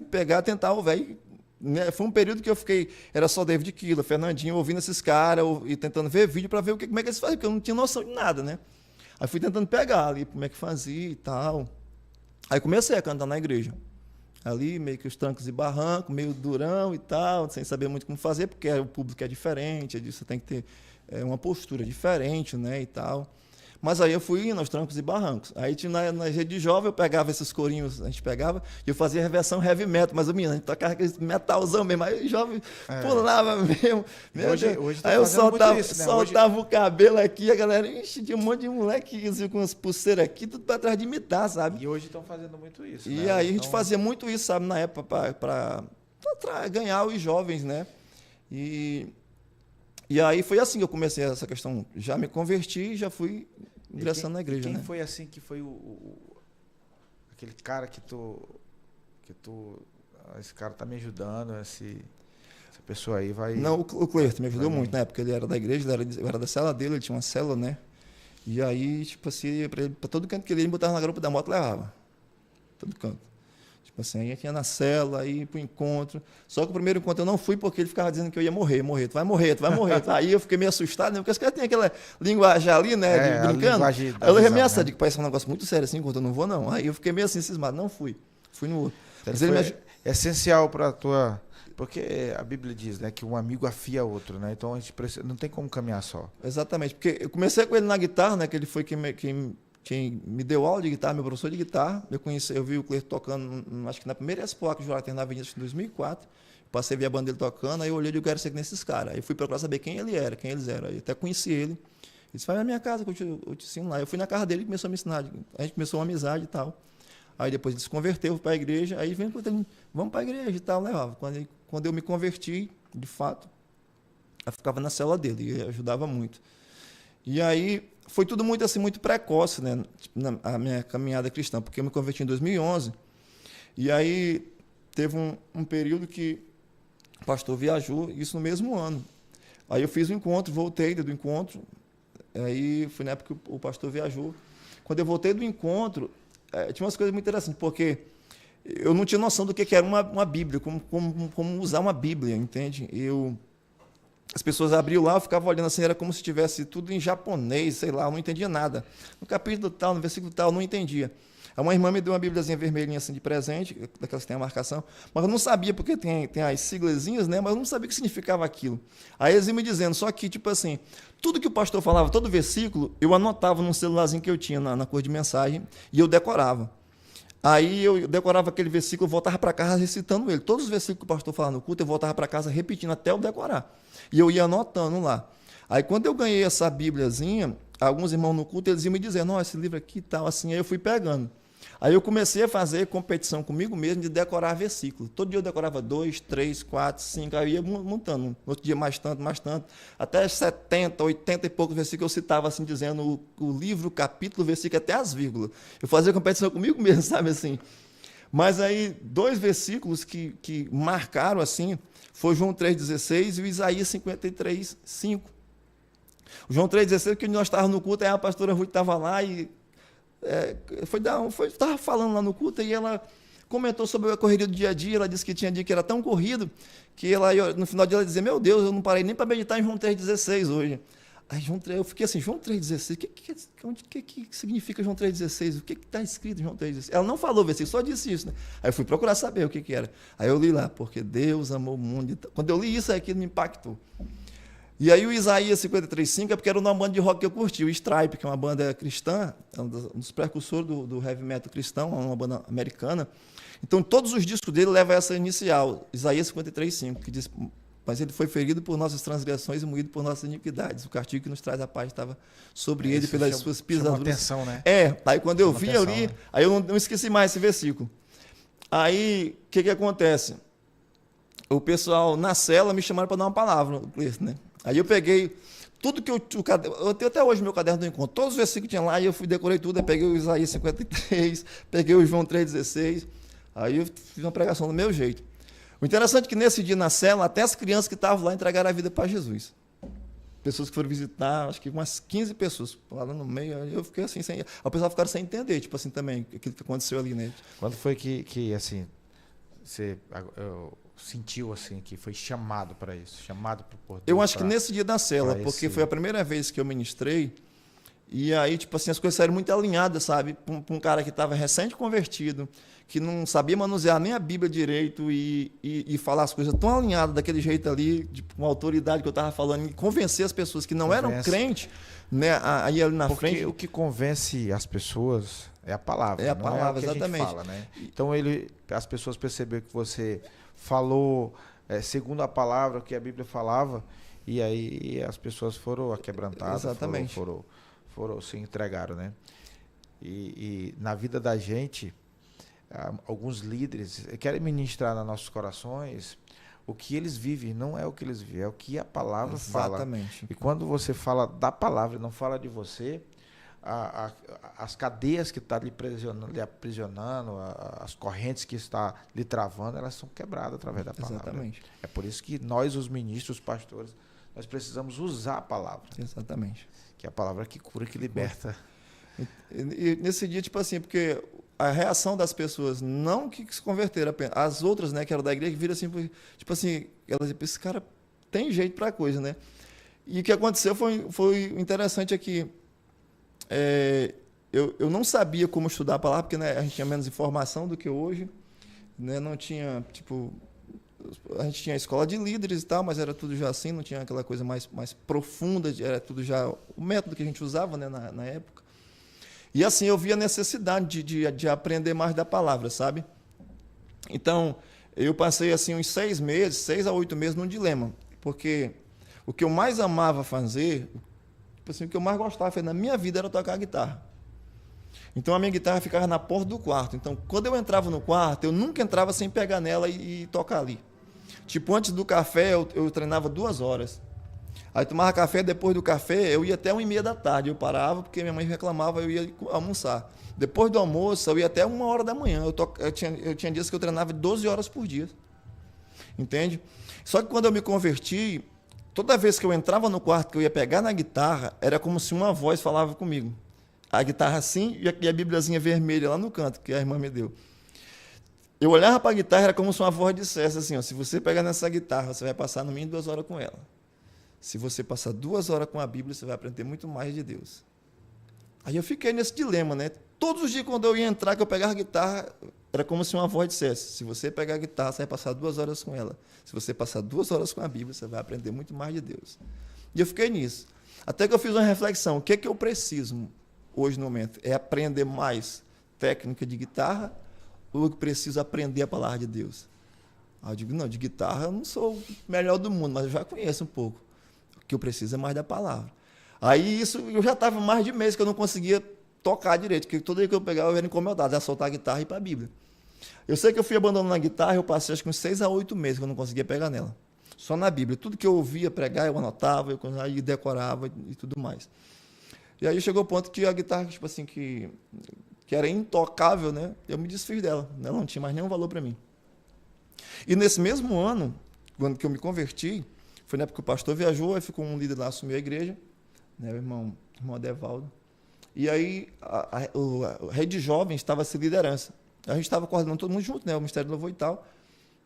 pegar, tentar o velho. Né? Foi um período que eu fiquei, era só David Killer, Fernandinho, ouvindo esses caras e tentando ver vídeo para ver como é que eles faziam, porque eu não tinha noção de nada, né? Aí fui tentando pegar ali, como é que fazia e tal. Aí comecei a cantar na igreja. Ali, meio que os trancos e barrancos, meio durão e tal, sem saber muito como fazer, porque o público é diferente, você tem que ter uma postura diferente, né, e tal. Mas aí eu fui indo aos trancos e barrancos. Aí na rede de jovem eu pegava esses corinhos, a gente pegava, e eu fazia a versão heavy metal, mas o menino, a gente tocava aquele metalzão mesmo, aí o jovem pulava mesmo. Hoje tá aí eu soltava, isso, né? Soltava o cabelo aqui, a galera enche de um monte de moleque com as pulseiras aqui, tudo para trás de imitar, sabe? E hoje estão fazendo muito isso. E aí a gente fazia muito isso, sabe, na época, para ganhar os jovens, né? E aí foi assim que eu comecei essa questão. Já me converti, já fui ingressando na igreja. Quem foi assim que foi aquele cara que esse cara tá me ajudando, essa pessoa aí vai... Não, o Cleito me ajudou muito, né? Porque ele era da igreja, eu era da célula dele, ele tinha uma célula, né? E aí, tipo assim, para todo canto que ele ia, botava na garupa da moto, levava. Todo canto. Tipo assim, aí tinha na cela, aí pro encontro. Só que o primeiro encontro eu não fui porque ele ficava dizendo que eu ia morrer, tu vai morrer. Aí eu fiquei meio assustado, né? Porque os caras têm aquela linguagem ali, né? Brincando. Aí eu levei meio assim, parece um negócio muito sério assim, enquanto eu não vou, não. Aí eu fiquei meio assim, cismado. Não fui. Fui no outro. Mas ele é essencial para a tua... Porque a Bíblia diz, né, que um amigo afia outro, né? Então a gente precisa, não tem como caminhar só. Exatamente. Porque eu comecei com ele na guitarra, né? Que ele foi quem me deu aula de guitarra, meu professor de guitarra. Eu vi o Cleito tocando, acho que na primeira Expo que o Jorge na Avenida, em 2004. Passei a ver a banda dele tocando, aí eu olhei e eu quero ser nesses caras. Aí fui procurar saber quem eles eram. Aí até conheci ele. Ele disse, vai na minha casa que eu te ensino lá. Eu fui na casa dele e começou a me ensinar. A gente começou uma amizade e tal. Aí depois ele se converteu para a igreja. Aí vem ele, vamos para a igreja e tal, levava. Quando eu me converti, de fato, eu ficava na célula dele e ajudava muito. E aí foi tudo muito assim, muito precoce, né, a minha caminhada cristã, porque eu me converti em 2011. E aí teve um período que o pastor viajou, isso no mesmo ano. Aí eu fiz o encontro, voltei do encontro, aí foi na época que o pastor viajou. Quando eu voltei do encontro, tinha umas coisas muito interessantes, porque eu não tinha noção do que era uma Bíblia, como usar uma Bíblia, entende? as pessoas abriam lá, eu ficava olhando assim, era como se tivesse tudo em japonês, sei lá, eu não entendia nada. No capítulo tal, no versículo tal, eu não entendia. Aí uma irmã me deu uma bíbliazinha vermelhinha assim de presente, daquelas que tem a marcação, mas eu não sabia, porque tem as siglazinhas, né? Mas eu não sabia o que significava aquilo. Aí eles iam me dizendo, só que, tipo assim, tudo que o pastor falava, todo versículo, eu anotava num celularzinho que eu tinha na cor de mensagem e eu decorava. Aí eu decorava aquele versículo, eu voltava para casa recitando ele. Todos os versículos que o pastor falava no culto, eu voltava para casa repetindo até eu decorar. E eu ia anotando lá. Aí quando eu ganhei essa bíbliazinha, alguns irmãos no culto, eles iam me dizer, não, esse livro aqui e tal, assim, aí eu fui pegando. Aí eu comecei a fazer competição comigo mesmo de decorar versículos. Todo dia eu decorava 2, 3, 4, 5, aí eu ia montando. No outro dia mais tanto. Até 70, 80 e poucos versículos eu citava assim, dizendo o livro, o capítulo, o versículo, até as vírgulas. Eu fazia competição comigo mesmo, sabe assim. Mas aí, 2 versículos que marcaram assim, foi João 3,16 e o Isaías 53, 5. O João 3,16, que nós estávamos no culto, aí a pastora Ruth estava lá e estava falando lá no culto e ela comentou sobre a correria do dia a dia. Ela disse que tinha dia que era tão corrido que ela, no final do dia ela dizia, meu Deus, eu não parei nem para meditar em João 3,16 hoje. Aí eu fiquei assim, João 3,16, o que significa João 3,16? O que está escrito em João 3,16? Ela não falou, versículo, só disse isso, né? Aí eu fui procurar saber o que era. Aí eu li lá, porque Deus amou o mundo. Quando eu li isso, aquilo me impactou. E aí o Isaías 53,5 é porque era uma banda de rock que eu curti, o Stripe, que é uma banda cristã, é um dos precursores do heavy metal cristão, uma banda americana. Então todos os discos dele levam essa inicial, Isaías 53,5, que diz, mas ele foi ferido por nossas transgressões e moído por nossas iniquidades. O castigo que nos traz a paz estava sobre ele pelas suas pisaduras. Atenção, né? Aí quando eu vi ali, né? Aí eu não esqueci mais esse versículo. Aí, o que acontece? O pessoal na cela me chamaram para dar uma palavra, né? Aí eu peguei tudo que eu tenho até hoje meu caderno do encontro, todos os versículos que tinha lá, e eu decorei tudo, aí peguei o Isaías 53, peguei o João 3,16, aí eu fiz uma pregação do meu jeito. O interessante é que nesse dia na cela, até as crianças que estavam lá entregaram a vida para Jesus. Pessoas que foram visitar, acho que umas 15 pessoas lá no meio, eu fiquei assim, o pessoal ficaram sem entender, tipo assim, também, aquilo que aconteceu ali, né? Quando foi que assim, você sentiu assim que foi chamado para isso, chamado por Deus? Eu acho que nesse dia da cela, porque foi a primeira vez que eu ministrei, e aí, tipo assim, as coisas saíram muito alinhadas, sabe? Para um cara que estava recém-convertido, que não sabia manusear nem a Bíblia direito e falar as coisas tão alinhadas daquele jeito ali, com a autoridade que eu estava falando, e convencer as pessoas que não eram crentes, né, aí ali na frente. Porque o que convence as pessoas é a palavra. É a palavra, é o que exatamente. A gente fala, né? Então as pessoas perceberam que você falou segundo a palavra que a Bíblia falava, e aí as pessoas foram aquebrantadas, exatamente. foram se entregaram, né? E na vida da gente, alguns líderes querem ministrar nos nossos corações o que eles vivem, não é o que eles vivem, é o que a palavra fala. Exatamente. E quando você fala da palavra, não fala de você, as cadeias que estão lhe aprisionando, as correntes que está lhe travando, elas são quebradas através da palavra. Exatamente. É por isso que nós, os ministros, os pastores, nós precisamos usar a palavra. Exatamente. Que é a palavra que cura, que liberta. E nesse dia, tipo assim, porque a reação das pessoas, não que se converteram apenas, as outras, né, que eram da igreja, que viram assim, tipo assim, elas dizem, esse cara tem jeito para coisa, né? E o que aconteceu foi interessante aqui. Eu não sabia como estudar a palavra, porque, né, a gente tinha menos informação do que hoje, né? Não tinha, tipo, a gente tinha a escola de líderes e tal, mas era tudo já assim, não tinha aquela coisa mais profunda, era tudo já o método que a gente usava, né, na época. E assim, eu vi a necessidade de aprender mais da palavra, sabe? Então, eu passei assim uns 6 a 8 meses num dilema, porque o que eu mais amava fazer, tipo assim, o que eu mais gostava na minha vida era tocar guitarra. Então a minha guitarra ficava na porta do quarto. Então, quando eu entrava no quarto, eu nunca entrava sem pegar nela e tocar ali. Tipo, antes do café, eu treinava 2 horas. Aí tomava café, depois do café, eu ia até 1h30 da tarde. Eu parava, porque minha mãe reclamava, eu ia almoçar. Depois do almoço, eu ia até 1h da manhã. Eu tinha dias que eu treinava 12 horas por dia. Entende? Só que quando eu me converti, toda vez que eu entrava no quarto, que eu ia pegar na guitarra, era como se uma voz falava comigo. A guitarra assim e a bíbliazinha vermelha lá no canto, que a irmã me deu. Eu olhava para a guitarra, era como se uma voz dissesse assim, ó, se você pegar nessa guitarra, você vai passar no mínimo 2 horas com ela. Se você passar 2 horas com a Bíblia, você vai aprender muito mais de Deus. Aí eu fiquei nesse dilema, né? Todos os dias, quando eu ia entrar, que eu pegava a guitarra, era como se uma voz dissesse: se você pegar a guitarra, você vai passar 2 horas com ela. Se você passar 2 horas com a Bíblia, você vai aprender muito mais de Deus. E eu fiquei nisso. Até que eu fiz uma reflexão: o que é que eu preciso hoje no momento? É aprender mais técnica de guitarra ou eu preciso aprender a palavra de Deus? Aí eu digo: não, de guitarra eu não sou o melhor do mundo, mas eu já conheço um pouco. O que eu preciso é mais da palavra. Aí isso, eu já estava mais de mês que eu não conseguia tocar direito, porque todo dia que eu pegava eu era incomodado, era soltar a guitarra e ir para a Bíblia. Eu sei que eu fui abandonando a guitarra, eu passei acho que uns 6 a 8 meses que eu não conseguia pegar nela. Só na Bíblia. Tudo que eu ouvia pregar, eu anotava, eu decorava e tudo mais. E aí chegou o ponto que a guitarra, tipo assim, que era intocável, né? Eu me desfiz dela. Ela não tinha mais nenhum valor para mim. E nesse mesmo ano, quando que eu me converti, foi na época que o pastor viajou, aí ficou um líder lá, assumiu a igreja, né, o irmão Adevaldo. E aí o Rede Jovem estava sem liderança. A gente estava coordenando todo mundo junto, né? O Ministério do Louvor e tal.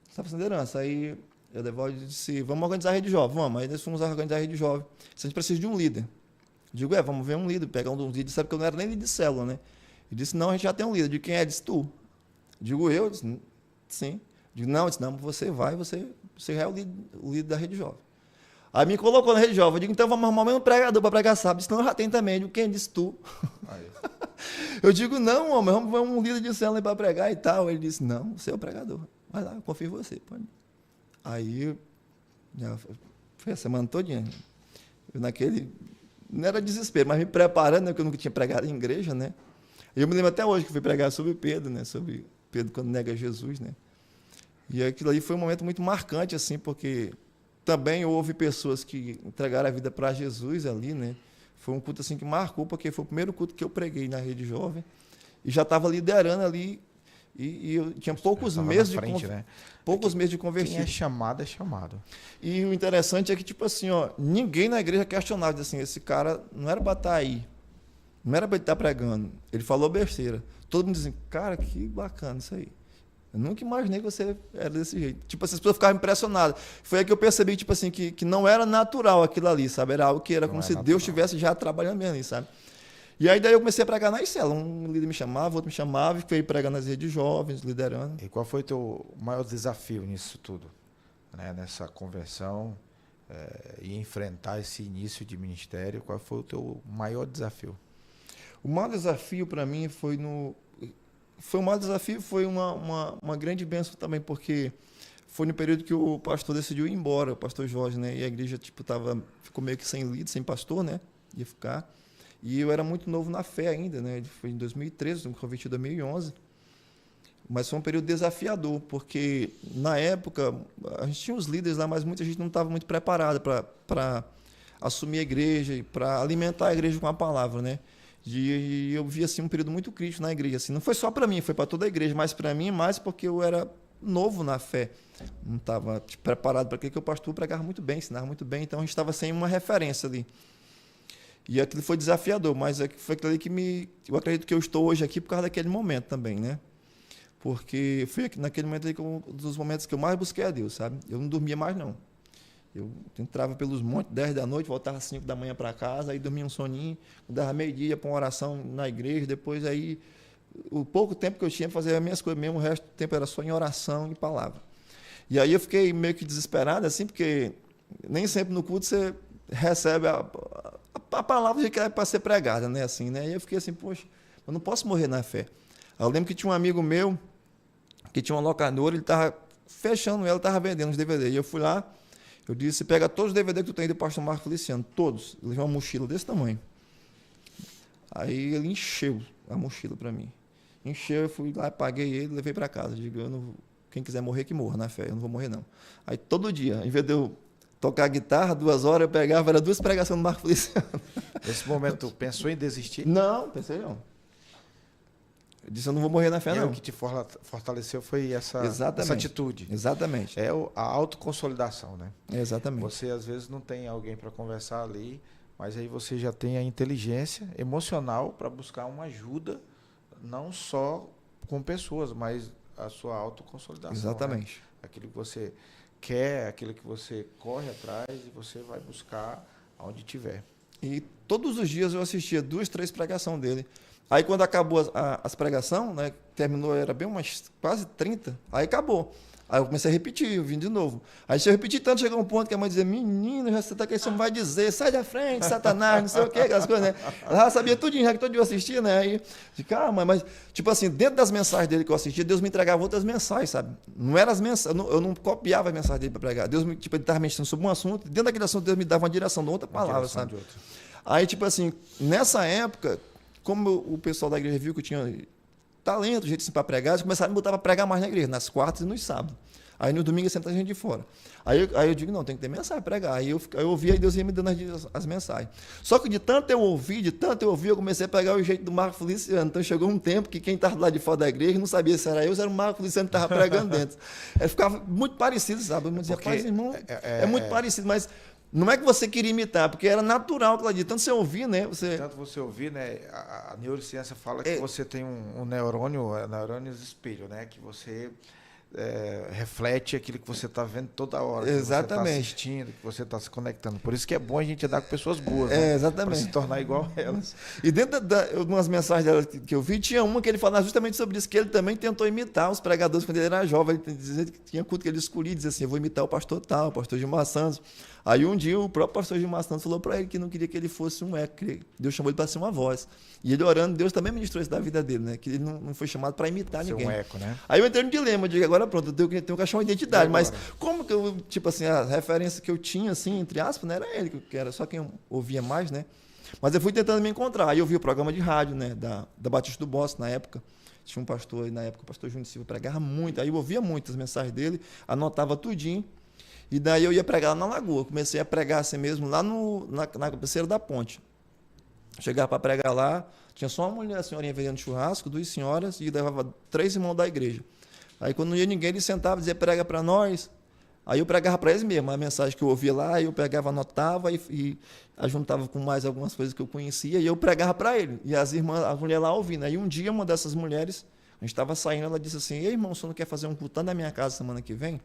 Estava sem liderança. Aí o Adevaldo disse: vamos organizar a Rede Jovem. Vamos. Aí nós fomos organizar a Rede Jovem. A gente precisa de um líder. Eu digo: vamos ver um líder, pegar um dos líderes. Sabe que eu não era nem líder de célula, né? Ele disse: não, a gente já tem um líder. De quem é? Ele disse: tu. Digo: eu? Disse: sim. Digo: não, disse: não, você vai, você é o líder da Rede Jovem. Aí me colocou na Rede Jovem. Eu digo: então vamos arrumar o mesmo pregador para pregar sábado. Disse: não, eu já tenho também. Eu digo: quem? Disse: tu. Eu digo: não, homem, vamos ver um líder de célula para pregar e tal. Ele disse: não, você é o pregador. Vai lá, eu confio em você. Pode. Aí, já foi a semana todinha. Eu naquele, não era desespero, mas me preparando, né, porque eu nunca tinha pregado em igreja, né? Eu me lembro até hoje que fui pregar sobre Pedro, né? Sobre Pedro quando nega Jesus, né? E aquilo ali foi um momento muito marcante, assim, porque também houve pessoas que entregaram a vida para Jesus ali, né? Foi um culto assim que marcou, porque foi o primeiro culto que eu preguei na Rede Jovem e já estava liderando ali e eu tinha poucos meses de convertido. Quem é chamado é chamado. E o interessante é que, tipo assim, ó, ninguém na igreja questionava, assim, esse cara não era para estar aí, não era para ele estar pregando, ele falou besteira. Todo mundo dizia: cara, que bacana isso aí. Eu nunca imaginei que você era desse jeito. Tipo, as pessoas ficavam impressionadas. Foi aí que eu percebi, tipo assim, que não era natural aquilo ali, sabe? Era algo que era como se Deus estivesse já trabalhando mesmo ali, sabe? E aí daí eu comecei a pregar nas células. Um líder me chamava, outro me chamava, e veio pregar nas redes jovens, liderando. E qual foi o teu maior desafio nisso tudo? Né? Nessa conversão e enfrentar esse início de ministério, qual foi o teu maior desafio? O maior desafio para mim foi uma grande bênção também, porque foi no período que o pastor decidiu ir embora, o pastor Jorge, né? E a igreja ficou meio que sem líder, sem pastor, né? Ia ficar. E eu era muito novo na fé ainda, né? Foi em 2013, eu me converti em 2011. Mas foi um período desafiador, porque na época a gente tinha os líderes lá, mas muita gente não estava muito preparada para assumir a igreja e para alimentar a igreja com a palavra, né? E eu vi assim um período muito crítico na igreja, assim, não foi só para mim, foi para toda a igreja, mas para mim mais porque eu era novo na fé, não estava preparado para aquilo, que o pastor pregava muito bem, ensinava muito bem, então a gente estava sem uma referência ali. E aquilo foi desafiador, mas foi aquilo ali que eu acredito que eu estou hoje aqui por causa daquele momento também, né? Porque foi naquele momento ali um dos momentos que eu mais busquei a Deus, sabe? Eu não dormia mais não. Eu entrava pelos montes, 10 da noite, voltava às 5 da manhã para casa, aí dormia um soninho, dava meio-dia, ia para uma oração na igreja, depois aí, o pouco tempo que eu tinha para fazer as minhas coisas mesmo, o resto do tempo era só em oração e palavra. E aí eu fiquei meio que desesperado, assim, porque nem sempre no culto você recebe a palavra que é para ser pregada, né, assim, né? E eu fiquei assim: poxa, eu não posso morrer na fé. Aí eu lembro que tinha um amigo meu, que tinha uma locadora, ele estava fechando ela, estava vendendo os DVD, e eu fui lá, eu disse: pega todos os DVD que tu tem do pastor Marco Feliciano, todos. Eu levei uma mochila desse tamanho. Aí ele encheu a mochila para mim. Encheu, eu fui lá, paguei ele, levei para casa. Digo: quem quiser morrer, que morra na fé, eu não vou morrer não. Aí todo dia, em vez de eu tocar guitarra, 2 horas, eu pegava, era 2 pregações do Marco Feliciano. Nesse momento, tu pensou em desistir? Não, pensei não. Eu disse: eu não vou morrer na fé, não. O que te fortaleceu foi essa atitude. Exatamente. É a autoconsolidação, né? Exatamente. Você, às vezes, não tem alguém para conversar ali, mas aí você já tem a inteligência emocional para buscar uma ajuda, não só com pessoas, mas a sua autoconsolidação. Exatamente. Né? Aquilo que você quer, aquilo que você corre atrás e você vai buscar aonde tiver. E todos os dias eu assistia 2, 3 pregações dele. Aí quando acabou as pregações, né, terminou, era bem umas quase 30, aí acabou. Aí eu comecei a repetir, eu vim de novo. Aí se eu repetir tanto, chegou um ponto que a mãe dizia, menino, já você tá que você não vai dizer, sai da frente, Satanás, não sei o que, aquelas coisas, né? Ela já sabia tudinho, já que todo dia eu assistia, né? Aí, de calma, mas, tipo assim, dentro das mensagens dele que eu assistia, Deus me entregava outras mensagens, sabe? Não eram as mensagens, eu não copiava as mensagens dele para pregar. Deus me, tipo, ele estava mexendo sobre um assunto, dentro daquele assunto, Deus me dava uma direção de outra palavra, sabe? Aí, tipo assim, nessa época, como o pessoal da igreja viu que eu tinha talento, jeito assim para pregar, eles começaram a me botar para pregar mais na igreja, nas quartas e nos sábados. Aí no domingo sempre a gente de fora. Aí eu digo, não, tem que ter mensagem para pregar. Aí eu ouvia e Deus ia me dando as mensagens. Só que de tanto eu ouvir, eu comecei a pegar o jeito do Marco Feliciano. Então chegou um tempo que quem estava lá de fora da igreja não sabia se era eu ou se era o Marco Feliciano que estava pregando dentro. Aí ficava muito parecido, sabe? Eu dizia, rapaz, irmão, é muito parecido, mas não é que você queria imitar, porque era natural aquilo ali. Tanto você ouvir, né? Tanto você ouvir, né? A neurociência fala que você tem um neurônio, neurônios espelho, né? Que você reflete aquilo que você está vendo toda hora. Exatamente. Que você está assistindo, que você está se conectando. Por isso que é bom a gente andar com pessoas boas, né? Exatamente. Para se tornar igual a elas. E dentro de umas mensagens dela que eu vi, tinha uma que ele falava justamente sobre isso, que ele também tentou imitar os pregadores quando ele era jovem. Ele dizia que tinha culto que ele escolhia, dizia assim, eu vou imitar o pastor tal, o pastor Gilmar Santos. Aí um dia o próprio pastor Gilmar Santos falou para ele que não queria que ele fosse um eco, que Deus chamou ele para ser uma voz. E ele orando, Deus também ministrou isso da vida dele, né? Que ele não foi chamado para imitar ninguém. Ser um eco, né? Aí eu entrei no dilema, eu digo, agora pronto, eu tenho que achar uma identidade. Mas como que eu, tipo assim, a referência que eu tinha, assim, entre aspas, não era ele, que era só quem eu ouvia mais, né? Mas eu fui tentando me encontrar. Aí eu vi o programa de rádio, né? Da Batista do Bosque, na época. Tinha um pastor aí, na época, o pastor Júnior Silva, pregava muito. Aí eu ouvia muitas mensagens dele, anotava tudinho. E daí eu ia pregar lá na Lagoa. Comecei a pregar assim mesmo, lá na cabeceira da ponte. Chegava para pregar lá, tinha só uma mulher, a senhorinha vendendo churrasco, 2 senhoras, e levava 3 irmãos da igreja. Aí quando não ia ninguém, ele sentava e dizia, prega para nós. Aí eu pregava para eles mesmo, a mensagem que eu ouvia lá, eu pegava, anotava e juntava com mais algumas coisas que eu conhecia, e eu pregava para ele. E as irmãs, a mulher lá ouvindo. Aí um dia, uma dessas mulheres, a gente estava saindo, ela disse assim, ei, irmão, você não quer fazer um culto na minha casa semana que vem?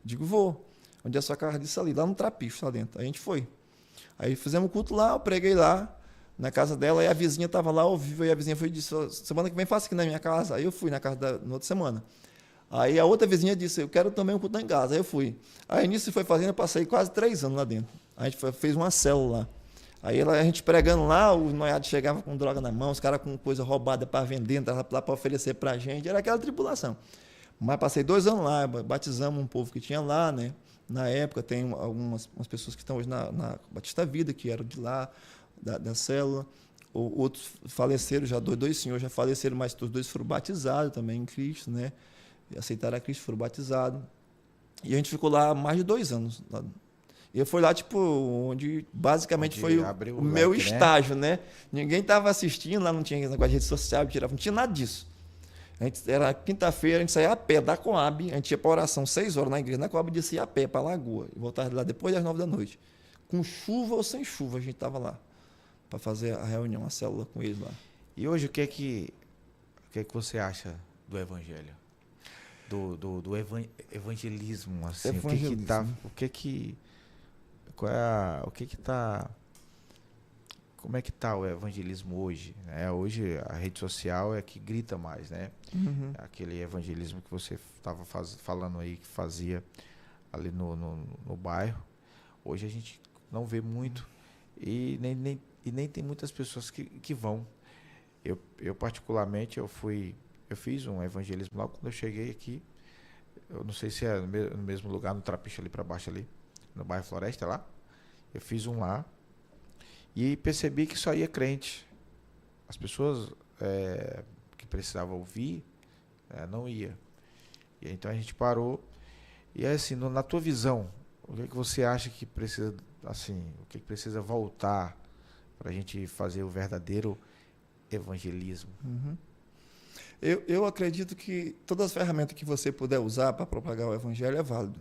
Digo, vou. Onde é a sua casa? Disse ali, lá no Trapicho, lá dentro. Aí a gente foi. Aí fizemos o culto lá, eu preguei lá, na casa dela, e a vizinha estava lá ao vivo, e a vizinha foi e disse, semana que vem faça aqui na minha casa. Aí eu fui na casa na outra semana. Aí a outra vizinha disse, eu quero também um culto em casa. Aí eu fui. Aí nisso foi fazendo, eu passei quase 3 anos lá dentro. A gente fez uma célula lá. Aí a gente pregando lá, os noiados chegavam com droga na mão, os caras com coisa roubada para vender, entravam lá para oferecer para a gente, era aquela tribulação. Mas passei 2 anos lá, batizamos um povo que tinha lá, né? Na época, tem algumas pessoas que estão hoje na Batista Vida, que eram de lá, da célula. Outros faleceram, já 2 senhores já faleceram, mas os 2 foram batizados também em Cristo, né? E aceitaram a Cristo, foram batizados. E a gente ficou lá mais de 2 anos. E eu fui lá, tipo, onde basicamente foi o meu estágio, né? Ninguém estava assistindo, lá não tinha negócio de rede social, não tinha nada disso. Era quinta-feira, a gente saía a pé da Coab, a gente ia para oração 6 horas na igreja, na Coab descia a pé para a Lagoa, e voltava de lá depois das 9 da noite. Com chuva ou sem chuva, a gente estava lá para fazer a reunião, a célula com eles lá. E hoje, o que é que você acha do evangelho? Do evangelismo, assim, evangelismo. Como é que tá o evangelismo hoje? Hoje a rede social é que grita mais, né? Uhum. Aquele evangelismo que você estava falando aí, que fazia ali no bairro. Hoje a gente não vê muito e nem tem muitas pessoas que vão. Eu particularmente, eu fiz um evangelismo lá quando eu cheguei aqui. Eu não sei se é no mesmo lugar, no Trapicho ali para baixo ali, no bairro Floresta lá. Eu fiz um lá. E percebi que só ia crente. As pessoas que precisavam ouvir, não ia. E então a gente parou. E assim, na tua visão, o que você acha que precisa, assim, o que precisa voltar para a gente fazer o verdadeiro evangelismo? Uhum. Eu acredito que todas as ferramentas que você puder usar para propagar o evangelho é válido.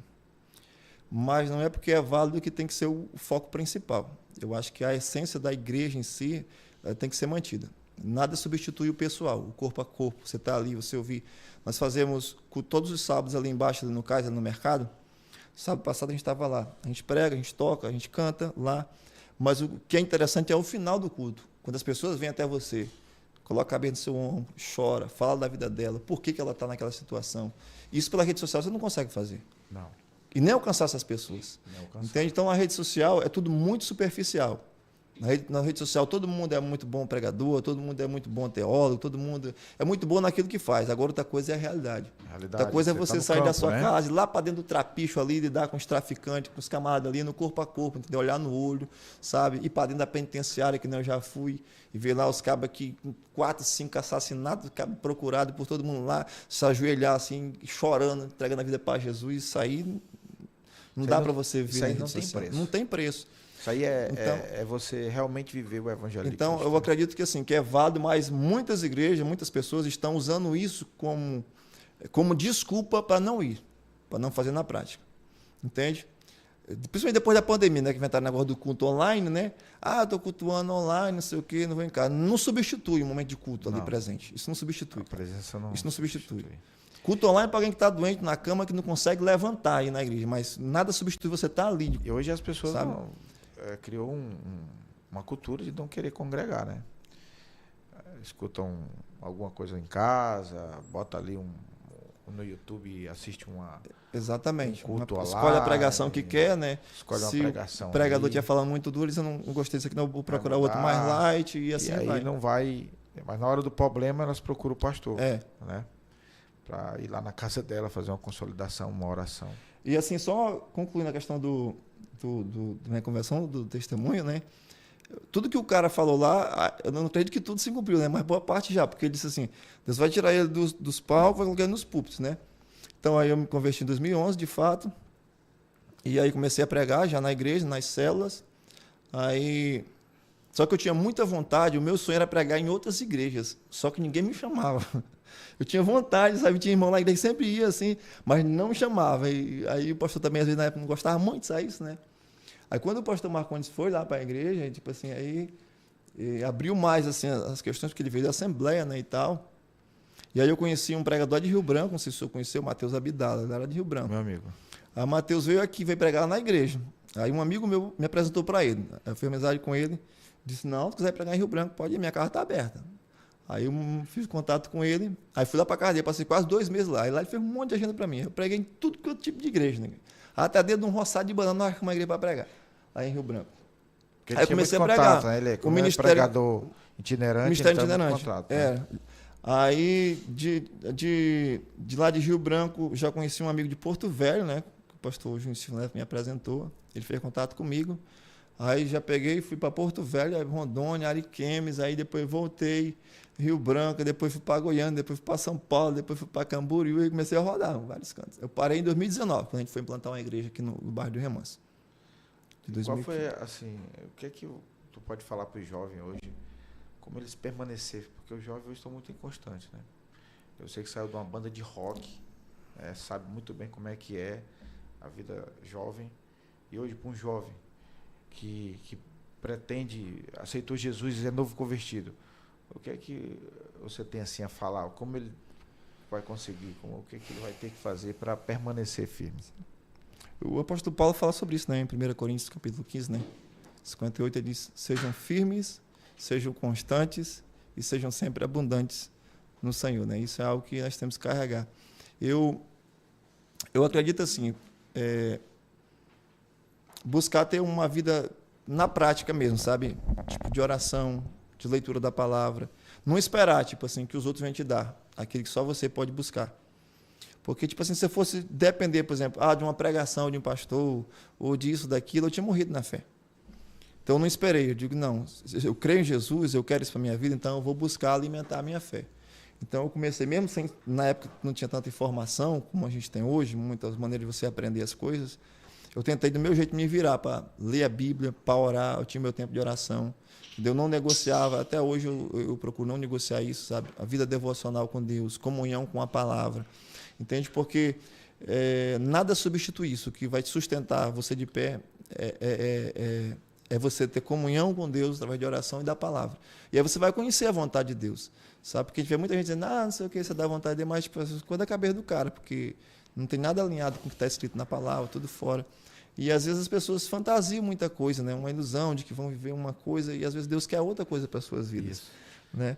Mas não é porque é válido que tem que ser o foco principal. Eu acho que a essência da igreja em si tem que ser mantida. Nada substitui o pessoal, o corpo a corpo. Você está ali, você ouvir. Nós fazemos todos os sábados ali embaixo, ali no cais, ali no mercado. Sábado passado a gente estava lá. A gente prega, a gente toca, a gente canta lá. Mas o que é interessante é o final do culto. Quando as pessoas vêm até você, coloca a cabeça no seu ombro, chora, fala da vida dela, por que ela está naquela situação. Isso pela rede social você não consegue fazer. Não. E nem alcançar essas pessoas. Entende? Então a rede social é tudo muito superficial. Na rede social todo mundo é muito bom pregador, todo mundo é muito bom teólogo, todo mundo é muito bom naquilo que faz. Agora outra coisa é a realidade. Outra coisa é você sair da sua casa, ir lá para dentro do trapicho ali, lidar com os traficantes, com os camaradas ali, no corpo a corpo, entendeu? Olhar no olho, sabe? Ir para dentro da penitenciária, que nem eu já fui, e ver lá os cabos aqui com 4, 5 assassinatos, cabo procurado por todo mundo lá, se ajoelhar assim, chorando, entregando a vida para Jesus, e sair. Não dá para você ver. Isso aí não tem preço. Não tem preço. Isso aí é você realmente viver o evangelho. Então, eu acredito que assim, que é válido, mas muitas igrejas, muitas pessoas estão usando isso como desculpa para não ir, para não fazer na prática. Entende? Principalmente depois da pandemia, né, que inventaram o negócio do culto online, né? Ah, estou cultuando online, não sei o quê, não vou em casa. Não substitui o momento de culto ali presente. Isso não substitui. A presença não. Isso não substitui. Culto online é para alguém que está doente na cama, que não consegue levantar aí na igreja, mas nada substitui você estar ali. E hoje as pessoas criou uma cultura de não querer congregar, né? Escutam alguma coisa em casa, bota ali no YouTube e assiste Exatamente. Um culto escolhe a pregação que quer, né? Escolhe uma pregação. Se o pregador tinha falado muito duro, eu não gostei disso aqui, não vou procurar outro mais light e assim vai. E aí não vai. Mas na hora do problema elas procuram o pastor, né? Para ir lá na casa dela fazer uma consolidação, uma oração. E assim, só concluindo a questão da minha conversão, do testemunho, né? Tudo que o cara falou lá, eu não acredito que tudo se cumpriu, né? Mas boa parte já, porque ele disse assim, Deus vai tirar ele dos palcos, vai colocar ele nos púlpitos, né? Então aí eu me converti em 2011, de fato, e aí comecei a pregar já na igreja, nas células, aí... Só que eu tinha muita vontade, o meu sonho era pregar em outras igrejas, só que ninguém me chamava. Eu tinha vontade, sabe? Tinha irmão lá que sempre ia assim, mas não me chamava. E aí o pastor também, às vezes, na época, não gostava muito de sair isso, né? Aí quando o pastor Marcondes foi lá para a igreja, tipo assim, aí abriu mais assim, as questões, porque ele veio da Assembleia, né, e tal. E aí eu conheci um pregador de Rio Branco, não sei se o senhor conheceu, o Matheus Abdala, ele era de Rio Branco. Meu amigo. Aí o Matheus veio aqui, veio pregar na igreja. Aí um amigo meu me apresentou para ele. Eu fiz amizade com ele, disse, não, se quiser pregar em Rio Branco, pode ir, minha casa está aberta. Aí eu fiz contato com ele, aí fui lá para casa dele, passei quase 2 meses lá. E lá ele fez um monte de agenda para mim. Eu preguei em tudo que é tipo de igreja, né? Até dentro de um roçado de banana, nós uma igreja para pregar, lá em Rio Branco. Porque aí comecei a pregar. Contato, né? Ele o ministério, pregador itinerante. Ministério itinerante. Contrato, né? Aí, de lá de Rio Branco, já conheci um amigo de Porto Velho, né? Que o pastor Júnior Silvio me apresentou. Ele fez contato comigo. Aí já peguei, fui para Porto Velho, Rondônia, Ariquemes, aí depois voltei, Rio Branco, depois fui para Goiânia, depois fui para São Paulo, depois fui para Camboriú e comecei a rodar em vários cantos. Eu parei em 2019, quando a gente foi implantar uma igreja aqui no bairro do Remanso. Qual foi, assim, o que é que tu pode falar para os jovens hoje, como eles permanecerem? Porque os jovens hoje estão muito inconstantes, né? Eu sei que saiu de uma banda de rock, sabe muito bem como é que é a vida jovem, e hoje para um jovem que pretende, aceitou Jesus e é novo convertido, o que é que você tem assim a falar? Como ele vai conseguir? O que é que ele vai ter que fazer para permanecer firme? O apóstolo Paulo fala sobre isso, né? Em 1 Coríntios capítulo 15, né? 58, ele diz, sejam firmes, sejam constantes e sejam sempre abundantes no Senhor, né? Isso é algo que nós temos que carregar. Eu acredito assim, buscar ter uma vida na prática mesmo, sabe? Tipo, de oração, de leitura da palavra. Não esperar, tipo assim, que os outros venham te dar. Aquilo que só você pode buscar. Porque, tipo assim, se eu fosse depender, por exemplo, de uma pregação de um pastor, ou disso, daquilo, eu tinha morrido na fé. Então, eu não esperei. Eu digo, não, eu creio em Jesus, eu quero isso para a minha vida, então eu vou buscar alimentar a minha fé. Então, eu comecei, mesmo sem, na época não tinha tanta informação como a gente tem hoje, muitas maneiras de você aprender as coisas, eu tentei do meu jeito me virar para ler a Bíblia, para orar, eu tinha meu tempo de oração. Eu não negociava, até hoje eu procuro não negociar isso, sabe? A vida devocional com Deus, comunhão com a palavra. Entende? Porque nada substitui isso. O que vai te sustentar você de pé é você ter comunhão com Deus através de oração e da palavra. E aí você vai conhecer a vontade de Deus. Sabe? Porque a gente vê muita gente dizendo, não sei o que, você dá vontade demais, tipo, quando é a cabeça do cara, porque não tem nada alinhado com o que está escrito na palavra, tudo fora. E às vezes as pessoas fantasiam muita coisa, né? Uma ilusão de que vão viver uma coisa e às vezes Deus quer outra coisa para as suas vidas. Isso. Né?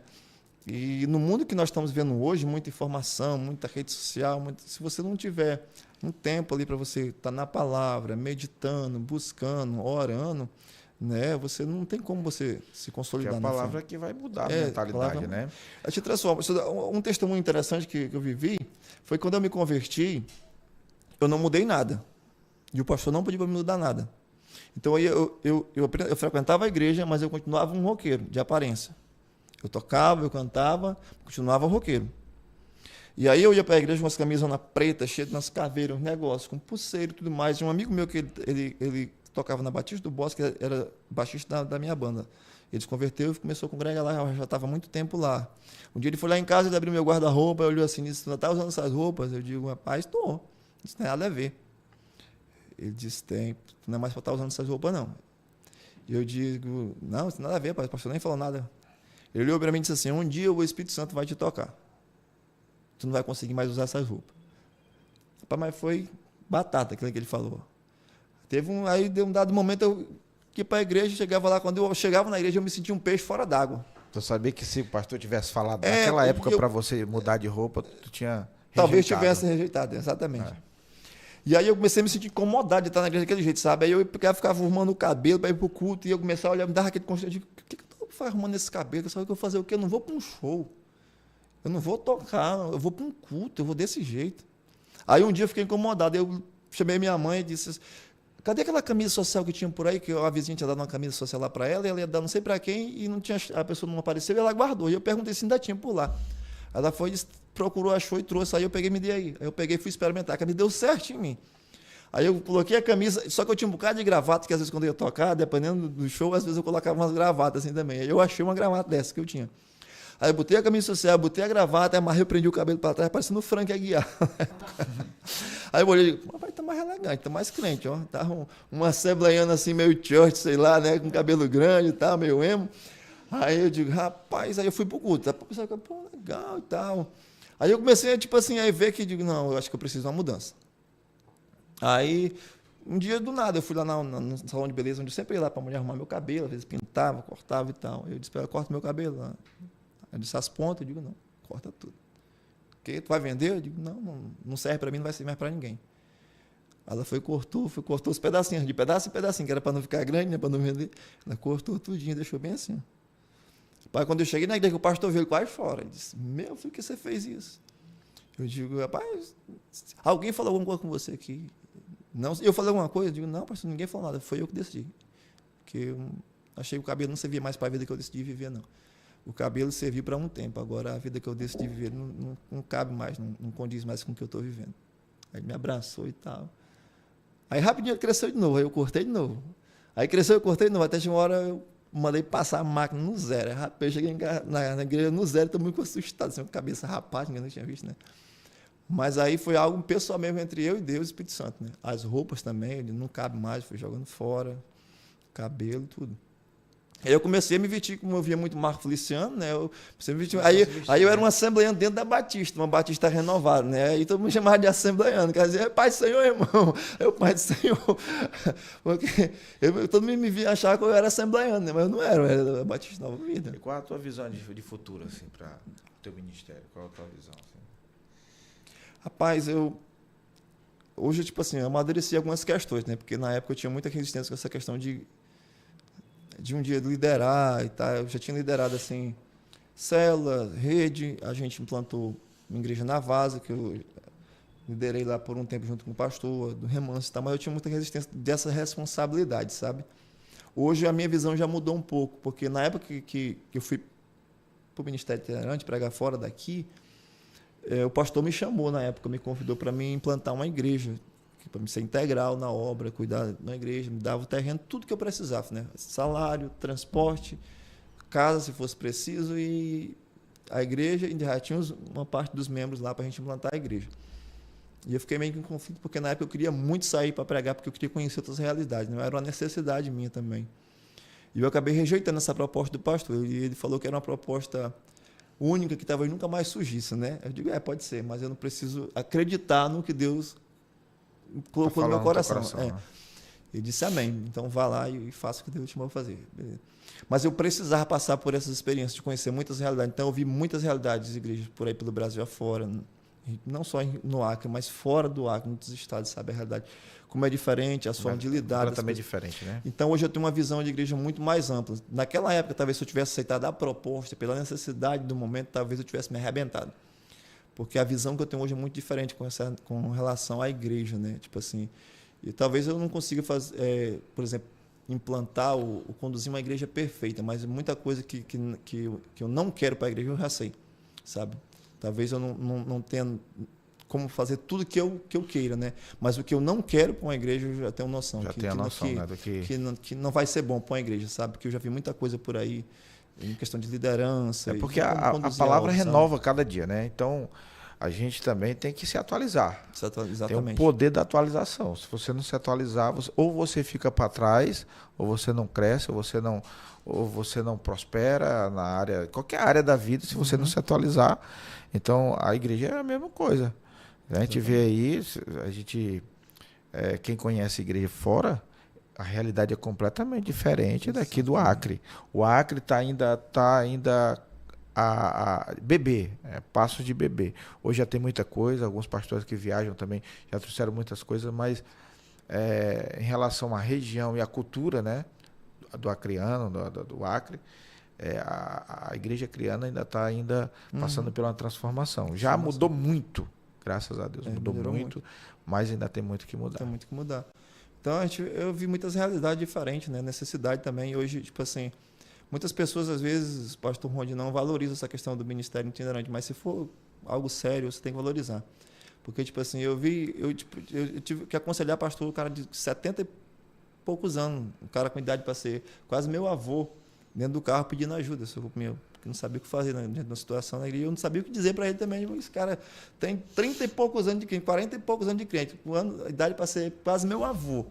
E no mundo que nós estamos vivendo hoje, muita informação, muita rede social, se você não tiver um tempo ali para você estar na palavra, meditando, buscando, orando, né? Você não tem como você se consolidar. Que é a palavra que vai mudar a mentalidade, palavra, né? Ela te transforma. Um testemunho interessante que eu vivi foi quando eu me converti, eu não mudei nada. E o pastor não podia me mudar nada. Então aí eu frequentava a igreja, mas eu continuava um roqueiro de aparência. Eu tocava, eu cantava, continuava roqueiro. E aí eu ia para a igreja com as camisas preta, cheia de umas caveiras, uns negócios, com pulseiro e tudo mais. Um amigo meu que ele tocava na Batista do Bosque, era baixista da minha banda. Ele se converteu e começou a congregar lá, eu já estava há muito tempo lá. Um dia ele foi lá em casa, ele abriu meu guarda-roupa, olhou assim, disse, não está usando essas roupas? Eu digo, rapaz, estou. Isso não tem nada a ver. Ele disse, não é mais para estar usando essas roupas, não. E eu digo, não, isso não tem nada a ver, pai, o pastor nem falou nada. Ele olhou para mim e disse assim, um dia o Espírito Santo vai te tocar. Tu não vai conseguir mais usar essas roupas. Mas foi batata aquilo que ele falou. Aí deu um dado momento, eu ia para a igreja, chegava lá, quando eu chegava na igreja, eu me sentia um peixe fora d'água. Tu sabia que se o pastor tivesse falado naquela época para você mudar de roupa, tu tinha talvez tivesse rejeitado, exatamente. E aí eu comecei a me sentir incomodado de estar na igreja daquele jeito, sabe? Aí eu ficava arrumando o cabelo para ir pro culto, e eu começava a olhar, me dava aquele conselho, eu digo, por que eu estou arrumando esse cabelo? Eu sabia que eu vou fazer o quê? Eu não vou para um show. Eu não vou tocar, eu vou para um culto, eu vou desse jeito. Aí um dia eu fiquei incomodado, eu chamei minha mãe e disse, cadê aquela camisa social que tinha por aí, que a vizinha tinha dado uma camisa social lá para ela, e ela ia dar não sei para quem, e não tinha, a pessoa não apareceu, e ela guardou. E eu perguntei se ainda tinha por lá. Ela foi, procurou, achou e trouxe, aí eu peguei e me dei aí. Aí eu peguei e fui experimentar, a camisa deu certo em mim. Aí eu coloquei a camisa, só que eu tinha um bocado de gravata, que às vezes quando eu ia tocar, dependendo do show, às vezes eu colocava umas gravatas assim também. Aí eu achei uma gravata dessa que eu tinha. Aí eu botei a camisa social, botei a gravata, amarrei, eu prendi o cabelo para trás, parecendo o Frank Aguiar. Aí eu olhei e digo, vai estar mais elegante, está mais crente, ó. Tá uma assembleiana assim, meio church, sei lá, né, com cabelo grande e tal, meio emo. Aí eu digo, rapaz, aí eu fui pro culto, pô, legal e tal. Aí eu comecei, tipo assim, a ver que, digo, não, eu acho que eu preciso de uma mudança. Aí, um dia do nada, eu fui lá no salão de beleza, onde eu sempre ia lá para a mulher arrumar meu cabelo, às vezes pintava, cortava e tal. Eu disse para ela, corta meu cabelo. Ela disse, as pontas, eu digo, não, corta tudo. Porque tu vai vender? Eu digo, não serve para mim, não vai servir mais para ninguém. Ela cortou os pedacinhos, de pedaço em pedacinho, que era para não ficar grande, né, para não vender. Ela cortou tudinho, deixou bem assim. Pai, quando eu cheguei na igreja, o pastor veio quase fora. Ele disse, meu filho, por que você fez isso? Eu digo, rapaz, alguém falou alguma coisa com você aqui? Não, eu falei alguma coisa? Eu digo, não, pastor, ninguém falou nada, foi eu que decidi. Porque eu achei que o cabelo não servia mais para a vida que eu decidi viver, não. O cabelo serviu para um tempo, agora a vida que eu decidi viver não cabe mais, não condiz mais com o que eu estou vivendo. Aí ele me abraçou e tal. Aí rapidinho ele cresceu de novo, aí eu cortei de novo. Aí cresceu, eu cortei de novo, até uma hora eu mandei passar a máquina no zero. Aí, rapaz, eu cheguei na igreja no zero, estou muito assustado, assim, com a cabeça rapada, ninguém não tinha visto, né? Mas aí foi algo pessoal mesmo entre eu e Deus e o Espírito Santo, né? As roupas também, ele não cabe mais, fui jogando fora, cabelo, tudo. Aí eu comecei a me vestir, como eu via muito Marco Feliciano, né? Aí eu era um assembleiano dentro da Batista, uma Batista renovada, né? Aí todo mundo chamava de assembleiano, quer dizer, Pai do Senhor, irmão, é o Pai do Senhor. Porque todo mundo me via achar que eu era assembleiano, né? Mas eu não era, eu era da Batista Nova Vida. E qual é a tua visão de futuro, assim, para o teu ministério? Qual é a tua visão, assim? Rapaz, hoje, tipo assim, eu amadureci algumas questões, né? Porque na época eu tinha muita resistência com essa questão de um dia liderar e tal. Eu já tinha liderado, assim, célula, rede. A gente implantou uma igreja na Vaza, que eu liderei lá por um tempo junto com o pastor, do remanso e tal. Mas eu tinha muita resistência dessa responsabilidade, sabe? Hoje a minha visão já mudou um pouco, porque na época que eu fui para o Ministério Itinerante, pregar fora daqui, o pastor me chamou na época, me convidou para mim implantar uma igreja, para me ser integral na obra, cuidar da igreja, me dava o terreno, tudo que eu precisava, né? Salário, transporte, casa, se fosse preciso, e a igreja, e já tinha uma parte dos membros lá para a gente implantar a igreja. E eu fiquei meio que em conflito, porque na época eu queria muito sair para pregar, porque eu queria conhecer outras realidades, não era uma necessidade minha também. E eu acabei rejeitando essa proposta do pastor, e ele falou que era uma proposta única que talvez nunca mais surgisse, né? Eu digo, pode ser, mas eu não preciso acreditar no que Deus colocou no meu coração. Né? Eu disse amém. Então vá lá e faça o que Deus te mandou fazer. Beleza. Mas eu precisava passar por essas experiências, de conhecer muitas realidades. Então eu vi muitas realidades de igrejas por aí pelo Brasil afora, não só no Acre, mas fora do Acre, em muitos estados, sabe a realidade. Como é diferente, a forma de lidar. Também é diferente, né? Então hoje eu tenho uma visão de igreja muito mais ampla. Naquela época, talvez se eu tivesse aceitado a proposta, pela necessidade do momento, talvez eu tivesse me arrebentado. Porque a visão que eu tenho hoje é muito diferente com relação à igreja, né? Tipo assim, e talvez eu não consiga fazer, por exemplo, implantar ou conduzir uma igreja perfeita, mas muita coisa que eu não quero para a igreja eu já sei, sabe? Talvez eu não tenha como fazer tudo que eu queira, né? Mas o que eu não quero para uma igreja eu já tenho noção. Já tenho a noção, né? Que não vai ser bom para uma igreja, sabe? Porque eu já vi muita coisa por aí em questão de liderança. É porque a palavra renova cada dia, né? Então a gente também tem que se atualizar. Exatamente. Tem o poder da atualização. Se você não se atualizar, ou você fica para trás, ou você não cresce, ou você não prospera na área, qualquer área da vida, se você não se atualizar. Então a igreja é a mesma coisa. A gente vê aí, quem conhece a igreja fora, a realidade é completamente diferente daqui do Acre. O Acre está ainda a bebê, passos de bebê. Hoje já tem muita coisa, alguns pastores que viajam também já trouxeram muitas coisas, mas em relação à região e à cultura, né, do acreano, do Acre, a igreja acreana ainda está passando por uma transformação. Já mudou muito, graças a Deus, mudou muito, mas ainda tem muito que mudar. Tem muito que mudar. Então eu vi muitas realidades diferentes, né, necessidade também. E hoje, tipo assim, muitas pessoas, às vezes, o pastor Ronde não valoriza essa questão do ministério itinerante, mas se for algo sério, você tem que valorizar. Porque, tipo assim, eu tive que aconselhar pastor, um cara de 70 e poucos anos, um cara com idade para ser quase meu avô, dentro do carro pedindo ajuda, que não sabia o que fazer dentro da situação, né? E eu não sabia o que dizer para ele também. Esse cara tem 30 e poucos anos de cliente, 40 e poucos anos de cliente, a idade para ser quase meu avô.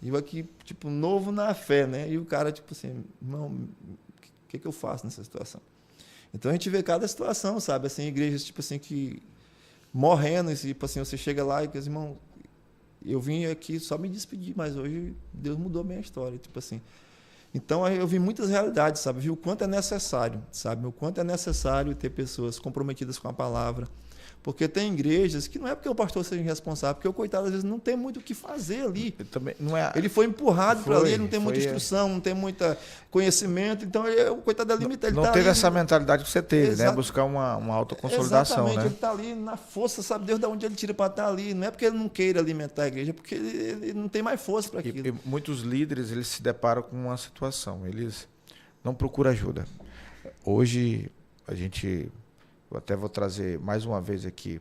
E eu aqui, tipo, novo na fé, né? E o cara, tipo assim, irmão, o que eu faço nessa situação? Então a gente vê cada situação, sabe? Assim, igrejas, tipo assim, que morrendo, e tipo assim, você chega lá e diz, irmão, eu vim aqui só me despedir, mas hoje Deus mudou a minha história, tipo assim. Então eu vi muitas realidades, sabe? Vi o quanto é necessário, sabe? O quanto é necessário ter pessoas comprometidas com a palavra. Porque tem igrejas que não é porque o pastor seja irresponsável, porque o coitado às vezes não tem muito o que fazer ali. Ele foi empurrado para ali, ele não tem muita instrução, não tem muito conhecimento, então o coitado é limitado. Não teve essa mentalidade que você teve, né? Buscar uma autoconsolidação. Exatamente, né? Ele está ali na força, sabe Deus de onde ele tira para estar ali. Não é porque ele não queira alimentar a igreja, é porque ele não tem mais força para aquilo. E muitos líderes, eles se deparam com uma situação, eles não procuram ajuda. Hoje, eu até vou trazer mais uma vez aqui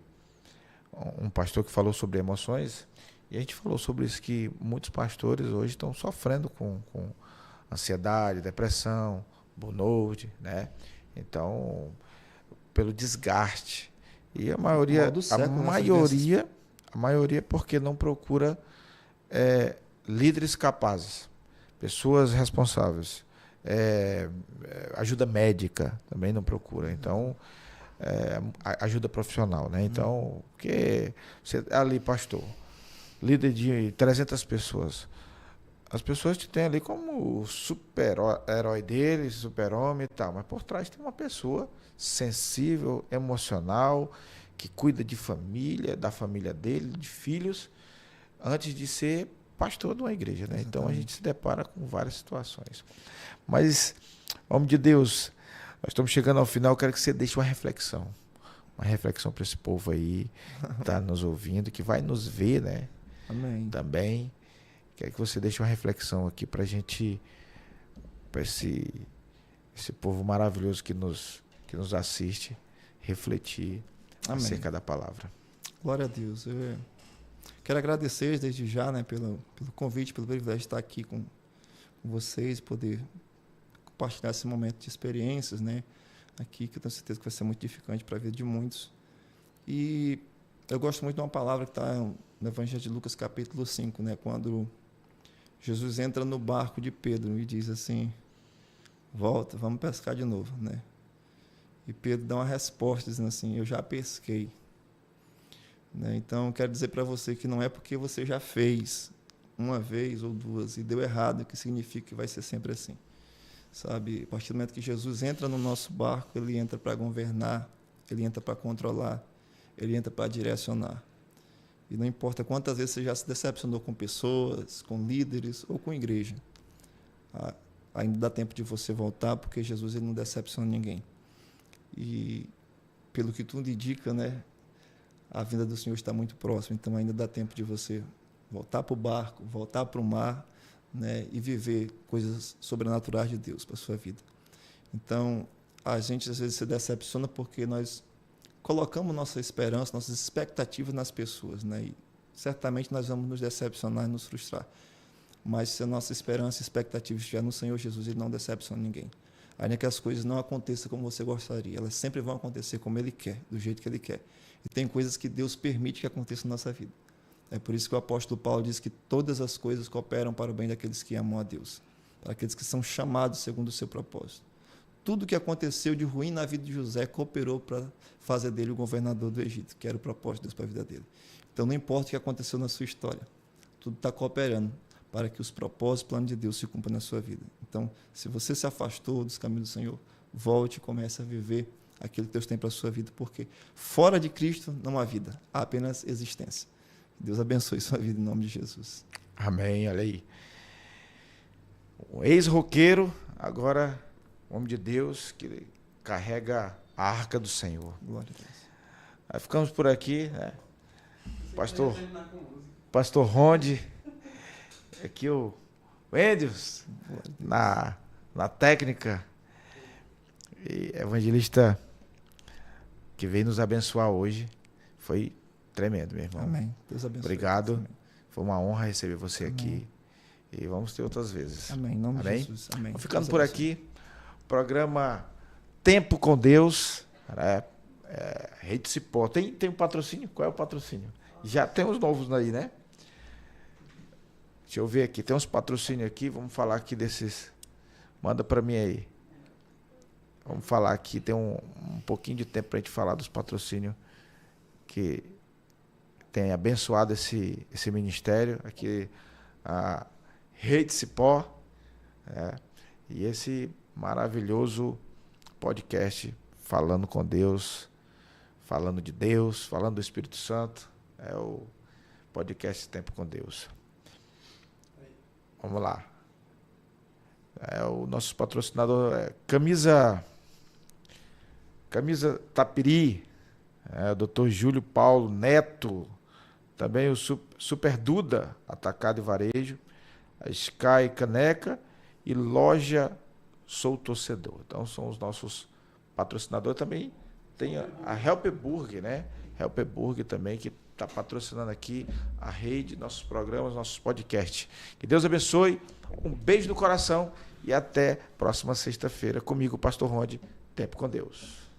um pastor que falou sobre emoções, e a gente falou sobre isso, que muitos pastores hoje estão sofrendo com ansiedade, depressão, burnout, né? Então, pelo desgaste. E a maioria porque não procura líderes capazes, pessoas responsáveis. Ajuda médica também não procura. Então, ajuda profissional, né? Então, porque você ali, pastor, líder de 300 pessoas, as pessoas te têm ali como super-herói deles, super-homem e tal, mas por trás tem uma pessoa sensível, emocional, que cuida de família, da família dele, de filhos, antes de ser pastor de uma igreja, né? Então a gente se depara com várias situações. Mas, homem de Deus, nós estamos chegando ao final, eu quero que você deixe uma reflexão para esse povo aí que está nos ouvindo, que vai nos ver, né? Amém. Também. Quero que você deixe uma reflexão aqui para a gente, para esse povo maravilhoso que nos assiste, refletir acerca da palavra. Glória a Deus. Eu quero agradecer desde já, né, pelo convite, pelo privilégio de estar aqui com vocês, poder compartilhar esse momento de experiências, né, aqui, que eu tenho certeza que vai ser muito edificante para a vida de muitos. E eu gosto muito de uma palavra que está no Evangelho de Lucas, capítulo 5, né, quando Jesus entra no barco de Pedro e diz assim, volta, vamos pescar de novo, né? E Pedro dá uma resposta dizendo assim: eu já pesquei. Né? Então, eu quero dizer para você que não é porque você já fez uma vez ou duas e deu errado que significa que vai ser sempre assim. Sabe? A partir do momento que Jesus entra no nosso barco, ele entra para governar, ele entra para controlar, ele entra para direcionar. E não importa quantas vezes você já se decepcionou com pessoas, com líderes ou com igreja, ainda dá tempo de você voltar, porque Jesus ele não decepciona ninguém. E pelo que tudo indica, né, a vinda do Senhor está muito próxima, então ainda dá tempo de você voltar para o barco, voltar para o mar, né, e viver coisas sobrenaturais de Deus para a sua vida. Então, a gente às vezes se decepciona porque nós colocamos nossa esperança, nossas expectativas nas pessoas, né, e certamente nós vamos nos decepcionar e nos frustrar. Mas se a nossa esperança e expectativa estiver no Senhor Jesus, Ele não decepciona ninguém. Ainda que as coisas não aconteçam como você gostaria, elas sempre vão acontecer como Ele quer, do jeito que Ele quer. E tem coisas que Deus permite que aconteçam na nossa vida. É por isso que o apóstolo Paulo diz que todas as coisas cooperam para o bem daqueles que amam a Deus, para aqueles que são chamados segundo o seu propósito. Tudo que aconteceu de ruim na vida de José cooperou para fazer dele o governador do Egito, que era o propósito de Deus para a vida dele. Então, não importa o que aconteceu na sua história, tudo está cooperando para que os propósitos e planos de Deus se cumpram na sua vida. Então, se você se afastou dos caminhos do Senhor, volte e comece a viver aquilo que Deus tem para a sua vida, porque fora de Cristo não há vida, há apenas existência. Deus abençoe sua vida em nome de Jesus. Amém, olha aí. Um ex-roqueiro, agora homem de Deus, que carrega a arca do Senhor. Glória a Deus. Aí ficamos por aqui, né? Pastor Ronde, aqui o Wendels, na técnica, e evangelista que veio nos abençoar hoje. Foi tremendo, meu irmão. Amém. Deus abençoe. Obrigado. Amém. Foi uma honra receber você Amém. aqui. E vamos ter outras vezes. Amém. Em nome Amém? de Jesus. Amém. Vamos ficando Deus por abençoe. aqui. Programa Tempo com Deus. Rede Cipó. Tem um patrocínio? Qual é o patrocínio? Já tem os novos aí, né? Deixa eu ver aqui. Tem uns patrocínios aqui. Vamos falar aqui desses. Manda para mim aí. Vamos falar aqui. Tem um pouquinho de tempo para a gente falar dos patrocínios que tem abençoado esse ministério. Aqui a Rede Cipó. E esse maravilhoso podcast falando com Deus, falando de Deus, falando do Espírito Santo. É o podcast Tempo com Deus. Vamos lá. O nosso patrocinador é Camisa Tapiri, o Dr. Júlio Paulo Neto, também o Super Duda, Atacado e Varejo, a Sky Caneca e Loja Sou Torcedor. Então são os nossos patrocinadores. Também tem a Helpburg, né? Helpburg também, que está patrocinando aqui a rede, nossos programas, nossos podcasts. Que Deus abençoe, um beijo no coração e até próxima sexta-feira comigo, Pastor Ronde, Tempo com Deus.